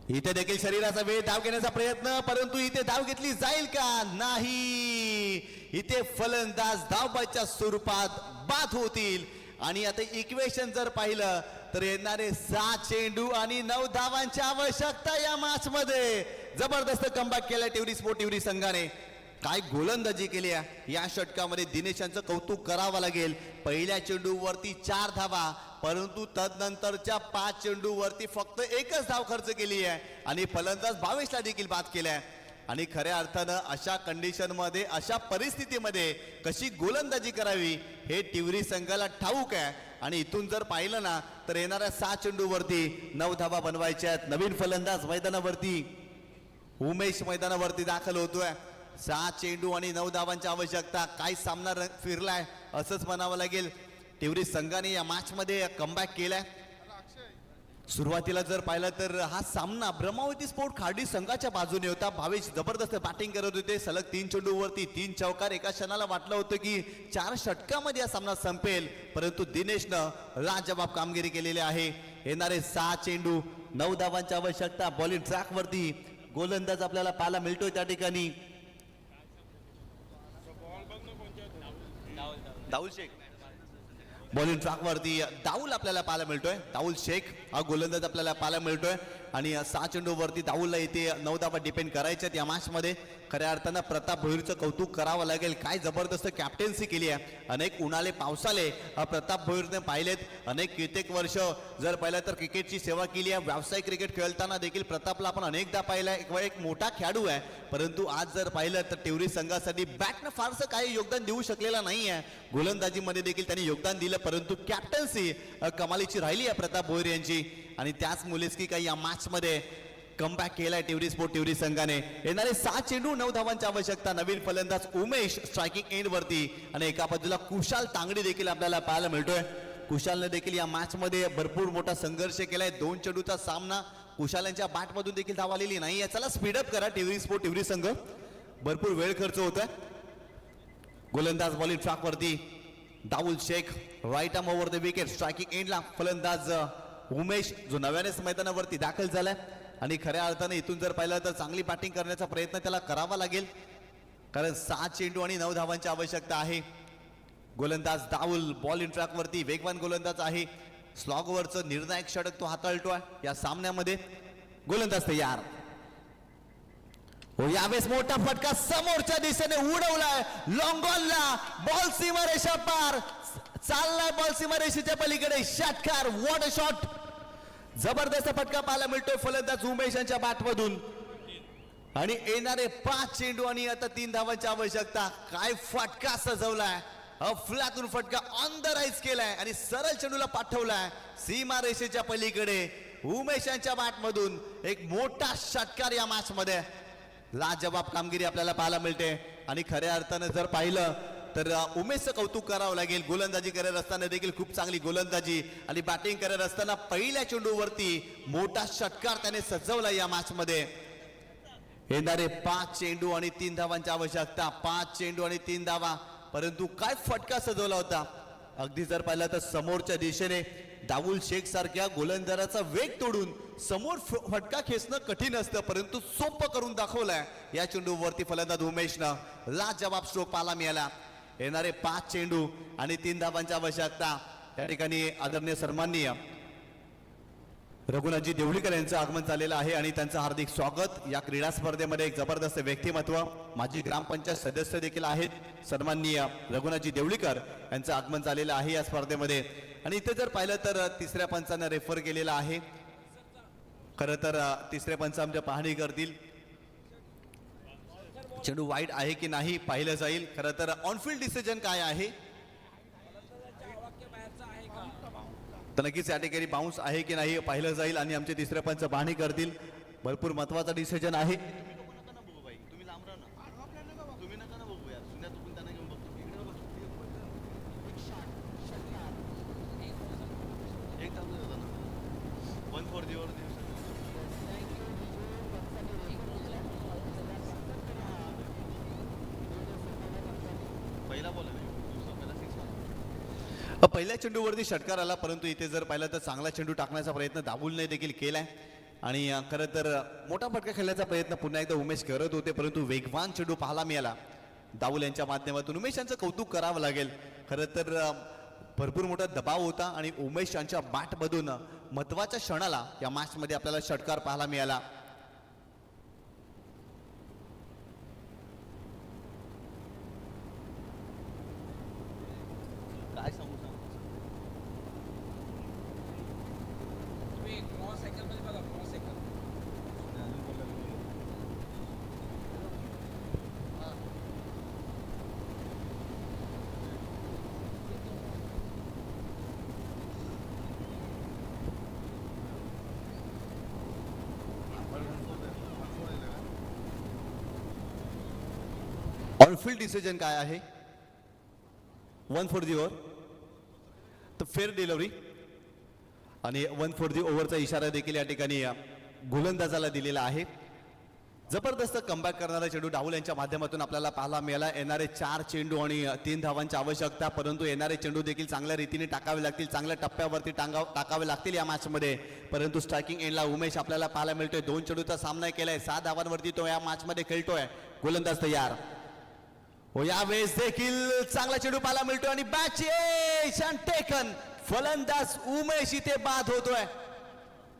Speaker 4: इथे देखील शरीराचा वेळ धाव घेण्याचा प्रयत्न, परंतु इथे धाव घेतली जाईल का? नाही. इथे फलंदाज धावबाच्या स्वरूपात बाद होतील. आणि आता इक्वेशन जर पाहिलं तर येणारे 7 चेंडू आणि 9 धावांची आवश्यकता या मॅच मध्ये. जबरदस्त कमबॅक केलाय टिवरी स्पोर्ट टिवरी संघाने. काय गोलंदाजी केली आहे या षटकामध्ये. दिनेशांचं कौतुक करावं लागेल. पहिल्या चेंडूवरती 4 धावा, परंतु तदनंतरच्या 5 चेंडूवरती फक्त एकच धाव खर्च केली आहे आणि फलंदाज भावेशला देखील बाद केलाय. आणि खऱ्या अर्थानं अशा कंडिशन मध्ये, अशा परिस्थितीमध्ये कशी गोलंदाजी करावी हे टिवरी संघाला ठाऊक आहे. आणि इथून जर पाहिलं ना तर येणाऱ्या 6 चेंडूवरती 9 धावा बनवायच्या आहेत. नवीन फलंदाज मैदानावरती उमेश मैदानावरती दाखल होतोय. 6 चेंडू आणि 9 धावांची आवश्यकता. काय सामना फिरलाय असंच म्हणावं लागेल. टिवरी संघाने या मॅच मध्ये कमबॅक केलाय. सुरुवातीला जर पाहिलं तर हा सामना ब्रह्मावती स्पोर्ट खाडी संघाच्या बाजूने होता. भावेश जबरदस्त बॅटिंग करत होते. सलग 3 चेंडूवरती 3 चौकार. एका क्षणाला वाटलं होतं की 4 षटकामध्ये हा सामना संपेल, परंतु दिनेशनं लाजवाब कामगिरी केलेली आहे. येणारे 6 चेंडू 9 धावांची आवश्यकता. बॉलिंग ट्रॅकवरती गोलंदाज आपल्याला पाहायला मिळतोय त्या ठिकाणी. दाऊल शेख बॉलिंग ट्रॅकवरती. दाऊल आपल्याला पाहायला मिळतोय. दाऊल शेख हा गोलंदाज आपल्याला पाहायला मिळतोय. आणि 6 चेंडूवरती दाऊलला इथे 9 धावा डिपेंड करायच्यात या मॅच मध्ये. खऱ्या अर्थानं प्रताप भोईरचं कौतुक करावं लागेल. काय जबरदस्त कॅप्टन्सी केली आहे. अनेक उन्हाळे पावसाले प्रताप भोईरने पाहिलेत. अनेक कित्येक वर्ष जर पाहिलं तर क्रिकेटची सेवा केली आहे. व्यावसायिक क्रिकेट खेळताना देखील प्रतापला आपण अनेकदा पाहिलंय. एक मोठा खेळाडू आहे, परंतु आज जर पाहिलं तर टिवरी संघासाठी बॅटनं फारसं काही योगदान देऊ शकलेला नाही आहे. गोलंदाजीमध्ये देखील त्यांनी योगदान दिलं, परंतु कॅप्टन्सी कमालीची राहिली आहे प्रताप भोईर यांची. आणि त्याच मुलेच की काही या मॅच मध्ये कमबॅक केलाय टिवरी स्पोर्ट टिवरी संघाने. येणारे 6 चेंडू 9 धावांची आवश्यकता. नवीन फलंदाज उमेश स्ट्रायकिंग एंड वरती आणि एका बाजूला कुशाल तांगडी देखील आपल्याला पाहायला मिळतोय. कुशालने देखील या मॅच मध्ये भरपूर मोठा संघर्ष केलाय. 2 चेंडूचा सामना. कुशाल यांच्या बॅट मधून देखील धाव आलेली नाही आहे. चला स्पीडअप करा टिवरी स्पोर्ट टिवरी संघ. भरपूर वेळ खर्च होतोय. गोलंदाज बॉलिंग ट्रॅक वरती. Daul Shaikh right arm over the wicket. Striking एंडला फलंदाज उमेश जो नव्यानेच मैदानावरती दाखल झालाय. आणि खऱ्या अर्थाने इथून जर पाहिलं तर चांगली बॅटिंग करण्याचा प्रयत्न त्याला करावा लागेल, कारण 7 चेंडू आणि 9 धावांची आवश्यकता आहे. गोलंदाज दाऊल बॉल इन ट्रॅक वरती वेगवान गोलंदाज आहे. स्लॉगवरचं निर्णायक षटक तो हाताळतोय या सामन्यामध्ये. गोलंदाज तयार. हो, यावेळेस मोठा फटका समोरच्या दिशेने उडवलाय लॉंगॉनला. बॉल सीमारेषा पार चाललाय, बॉल सीमारेषेच्या पलीकडे. षटकार, वॉट अ शॉट. जबरदस्त फटका पाहायला मिळतोय फलंदाज उमेश यांच्या बॅटमधून. आणि येणारे 5 चेंडू आणि आता 3 धावांची आवश्यकता. काय फटका सजवलाय, अफलातून फटका ऑन द राईज केलाय आणि सरळ चेंडूला पाठवलाय सीमारेषेच्या पलीकडे. उमेश यांच्या बॅटमधून एक मोठा षटकार या मॅच मध्ये. लाजवाब कामगिरी आपल्याला पाहायला मिळते आणि खऱ्या अर्थानं जर पाहिलं तर उमेशचं कौतुक करावं लागेल. गोलंदाजी करत असताना देखील खूप चांगली गोलंदाजी आणि बॅटिंग करत असताना पहिल्या चेंडूवरती मोठा षटकार त्याने सजवला या मॅच मध्ये. येणारे 5 चेंडू आणि 3 धावांची आवश्यकता. 5 चेंडू आणि 3 धावा, परंतु काय फटका सजवला होता. अगदी जर पाहिलं तर समोरच्या दिशेने दाऊल शेख सारख्या गोलंदाजाचा वेग तोडून समोर फटका खेचणं कठीण असतं, परंतु सोपं करून दाखवलाय या चेंडूवरती फलंदाज उमेशनं. लाजवाब स्ट्रोक पाहायला मिळाला. येणारे 5 चेंडू आणि 3 धावांची आवश्यकता. या ठिकाणी आदरणीय सन्माननीय रघुनाथजी देवळीकर यांचं आगमन झालेलं आहे आणि त्यांचं हार्दिक स्वागत. या क्रीडा स्पर्धेमध्ये एक जबरदस्त व्यक्तिमत्व, माजी ग्रामपंचायत सदस्य देखील आहेत सन्माननीय रघुनाथजी देवळीकर यांचं आगमन झालेलं आहे या स्पर्धेमध्ये. आणि इथे जर पाहिलं तर तिसऱ्या पंचानं रेफर केलेलं आहे. खरं तर तिसरे पंच आमच्या पाहणी करतील, चेंडू वाईट आहे की नाही पाहिलं जाईल. खरं तर ऑनफिल्ड डिसिजन काय आहे तर नक्कीच या ठिकाणी बाउन्स आहे की नाही पाहिलं जाईल आणि आमचे तिसरे पंच पाहणी करतील. भरपूर महत्वाचा डिसिजन आहे. पहिल्या चेंडूवरती षटकार आला, परंतु इथे जर पाहिलं तर चांगला चेंडू टाकण्याचा प्रयत्न दाबुलने देखील केलाय. आणि खरं तर मोठा फटका खेळण्याचा प्रयत्न पुन्हा एकदा उमेश करत होते, परंतु वेगवान चेंडू पाहायला मिळाला दाऊल यांच्या माध्यमातून. उमेश यांचं कौतुक करावं लागेल. खरं तर भरपूर मोठा दबाव होता आणि उमेश यांच्या बॅटमधून महत्वाच्या क्षणाला या मॅच मध्ये आपल्याला षटकार पाहायला मिळाला. काय सांगू ऑनफिल्ड डिसिजन काय आहे. 1 फॉर दी ओव्हर, तर फेअर डिलिव्हरी आणि 1 फॉर दी ओव्हरचा इशारा देखील या ठिकाणी गोलंदाजाला दिलेला आहे. जबरदस्त कमबॅक करणारा चेंडू दाऊल यांच्या माध्यमातून आपल्याला पाहायला मिळाला. येणारे 4 चेंडू आणि 3 धावांची आवश्यकता, परंतु येणारे चेंडू देखील चांगल्या रीतीने टाकावे लागतील, चांगल्या टप्प्यावरती टाकावे लागतील या मॅच मध्ये. परंतु स्ट्रायकिंग एंडला उमेश आपल्याला पाहायला मिळतोय. 2 चेंडूचा सामना केलाय, 7 धावांवरती तो या मॅच मध्ये खेळतोय. गोलंदाज तयार. हो, यावेळेस देखील चांगला चेंडू पाहायला मिळतोय आणि बॅच टेकन. फलंदाज उमेश इथे बाद होतोय.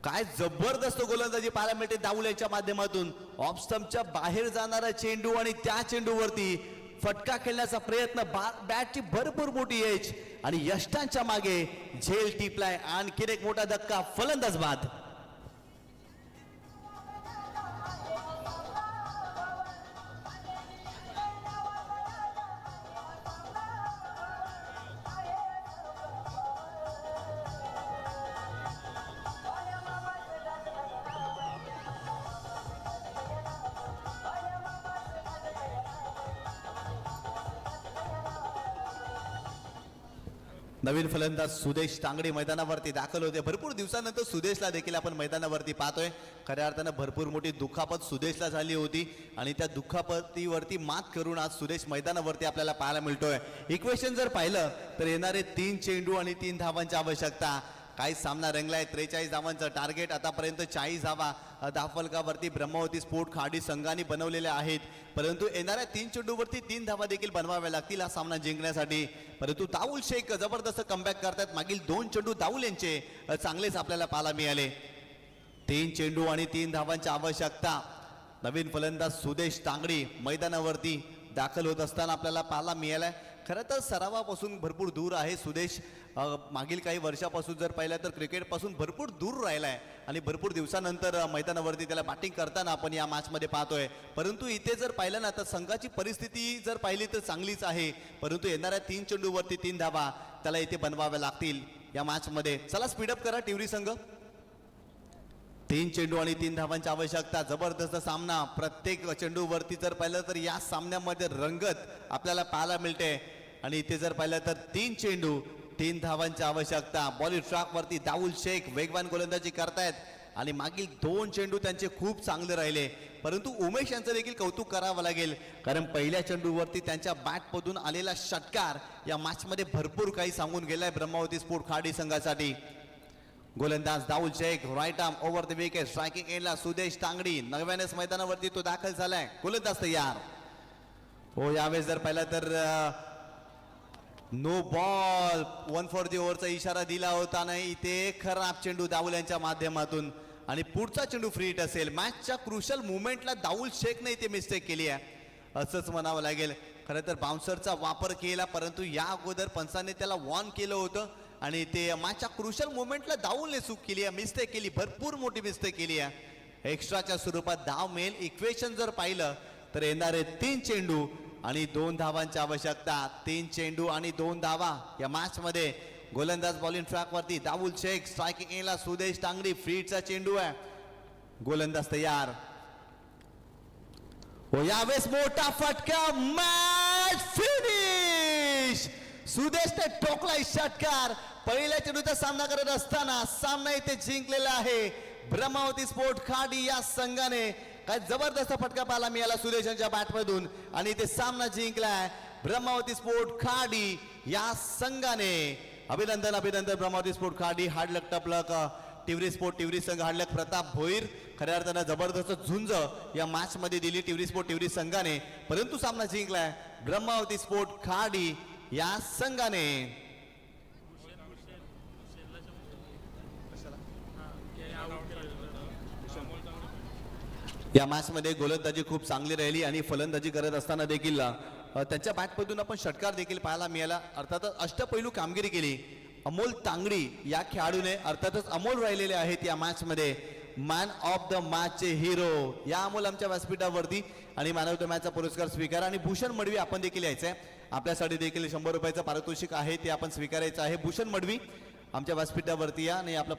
Speaker 4: काय जबरदस्त गोलंदाजी पाहायला मिळते दाऊल यांच्या माध्यमातून. ऑफ स्टंपच्या बाहेर जाणारा चेंडू आणि त्या चेंडूवरती फटका खेळण्याचा प्रयत्न. बॅटची भरपूर मोठी एज आणि यष्टांच्या मागे झेल टिपलाय. आणखीन एक मोठा धक्का, फलंदाज बाद. नवीन फलंदाज सुदेश तांगडे मैदानावरती दाखल होते. भरपूर दिवसानंतर सुदेशला देखील आपण मैदानावरती पाहतोय. खऱ्या अर्थानं भरपूर मोठी दुखापत सुदेशला झाली होती आणि त्या दुखापतीवरती मात करून आज सुदेश मैदानावरती आपल्याला पाहायला मिळतोय. इक्वेशन जर पाहिलं तर येणारे 3 चेंडू आणि 3 धावांची आवश्यकता. काही सामना रंगलाय. 43 धावांचं टार्गेट, आतापर्यंत 40 धावा धावफलकावरती ब्रह्मावती स्पोर्ट खाडी संघाने बनवलेल्या आहेत, परंतु येणाऱ्या 3 चेंडूवरती 3 धावा देखील बनवाव्या लागतील हा सामना जिंकण्यासाठी. परंतु दाऊल शेख जबरदस्त कमबॅक करतात. मागील 2 चेंडू दाऊल यांचे चांगलेच आपल्याला पाहायला मिळाले. 3 चेंडू आणि 3 धावांची आवश्यकता. नवीन फलंदाज सुदेश तांगडी मैदानावरती दाखल होत असताना आपल्याला पाहायला मिळालाय. खरं तर सरावापासून भरपूर दूर आहे सुदेश. मागील काही वर्षापासून जर पाहिलं तर क्रिकेटपासून भरपूर दूर राहिला आहे आणि भरपूर दिवसानंतर मैदानावरती त्याला बॅटिंग करताना आपण या मॅचमध्ये पाहतोय. परंतु इथे जर पाहिलं ना तर संघाची परिस्थिती जर पाहिली तर चांगलीच आहे, परंतु येणाऱ्या 3 चेंडूवरती 3 धावा त्याला इथे बनवाव्या लागतील या मॅचमध्ये. चला स्पीडअप करा टिवरी संघ. 3 चेंडू आणि 3 धावांची आवश्यकता. जबरदस्त सामना. प्रत्येक चेंडूवरती जर पाहिलं तर या सामन्यामध्ये रंगत आपल्याला पाहायला मिळते आणि इथे जर पाहिलं तर 3 चेंडू 3 धावांची आवश्यकता. बॉलिंग ट्रॅकवरती दाऊल शेख वेगवान गोलंदाजी करतायत आणि मागील 2 चेंडू त्यांचे खूप चांगले राहिले, परंतु उमेश यांचं देखील कौतुक करावं लागेल, कारण पहिल्या चेंडूवरती त्यांच्या बॅटमधून आलेला षटकार या मॅचमध्ये भरपूर काही सांगून गेलाय ब्रह्मावती स्पोर्ट खाडी संघासाठी. गोलंदाज Daul Shaikh right arm over the wicket. Striking एंडला सुदेश तांगडी नव्यानेच मैदानावरती तो दाखल झालाय. गोलंदाज तयार हो. यावेळेस जर पाहिलं तर नो बॉल 1 फॉर दी ओव्हरचा इशारा दिला होता. नाही इथे खराब चेंडू दाऊल यांच्या माध्यमातून आणि पुढचा चेंडू फ्री हिट असेल. मॅचच्या क्रुशल मुवमेंटला दाऊल शेखने इथे मिस्टेक केली आहे असंच म्हणावं लागेल. खरं तर बाउन्सरचा वापर केला, परंतु या अगोदर पंचाने त्याला वॉर्न केलं होतं आणि ते मॅचच्या क्रुशल मुवमेंटला दाऊलने चूक केली आहे, मिस्टेक केली, भरपूर मोठी मिस्टेक केली आहे. एक्स्ट्राच्या स्वरूपात धाव मिळेल. इक्वेशन जर पाहिलं तर येणारे 3 चेंडू आणि 2 धावांची आवश्यकता. 3 चेंडू आणि 2 धावा या मॅच मध्ये. गोलंदाज बॉलिंग ट्रॅकवरती दाऊल शेख. स्ट्रायकिंग एंडला सुदेश तांगडी. फ्रीडचा चेंडू आहे. गोलंदाज तयार हो. यावेळेस मोठा फटका. Match finish. सुदेशने ठोकलाय षटकार. पहिल्या चेंडूचा सामना करत असताना सामना इथे जिंकलेला आहे ब्रह्मावती स्पोर्ट खाडी या संघाने. काय जबरदस्त फटका पाहायला मिळाला सुदेश यांच्या बॅटमधून आणि इथे सामना जिंकलाय ब्रह्मावती स्पोर्ट खाडी या संघाने. अभिनंदन अभिनंदन ब्रह्मावती स्पोर्ट खाडी. हार्डलक टपलक टिवरी स्पोर्ट टिवरी संघ. हार्डलक प्रताप भोईर. खऱ्या अर्थानं जबरदस्त झुंज या मॅच मध्ये दिली टिवरी स्पोर्ट टिवरी संघाने, परंतु सामना जिंकलाय ब्रह्मावती स्पोर्ट खाडी या संघाने. या मॅच मध्ये गोलंदाजी खूप चांगली राहिली आणि फलंदाजी करत असताना देखील त्यांच्या बॅटमधून आपण षटकार देखील पाहायला मिळाला. अर्थातच अष्टपैलू कामगिरी केली अमोल तांगडी या खेळाडूने. अर्थातच अमोल राहिलेले आहेत या मॅच मध्ये. मॅन ऑफ द मॅच चे हिरो या अमोल आमच्या व्यासपीठावरती आणि मॅन ऑफ द मॅचचा पुरस्कार स्वीकार. आणि भूषण मडवी आपण देखील यायचंय. आपल्यासाठी देखील 100 रुपयाचं पारितोषिक आहे ते आपण स्वीकारायचं आहे. भूषण मडवी आमच्या व्यासपीठावरती या आणि आपलं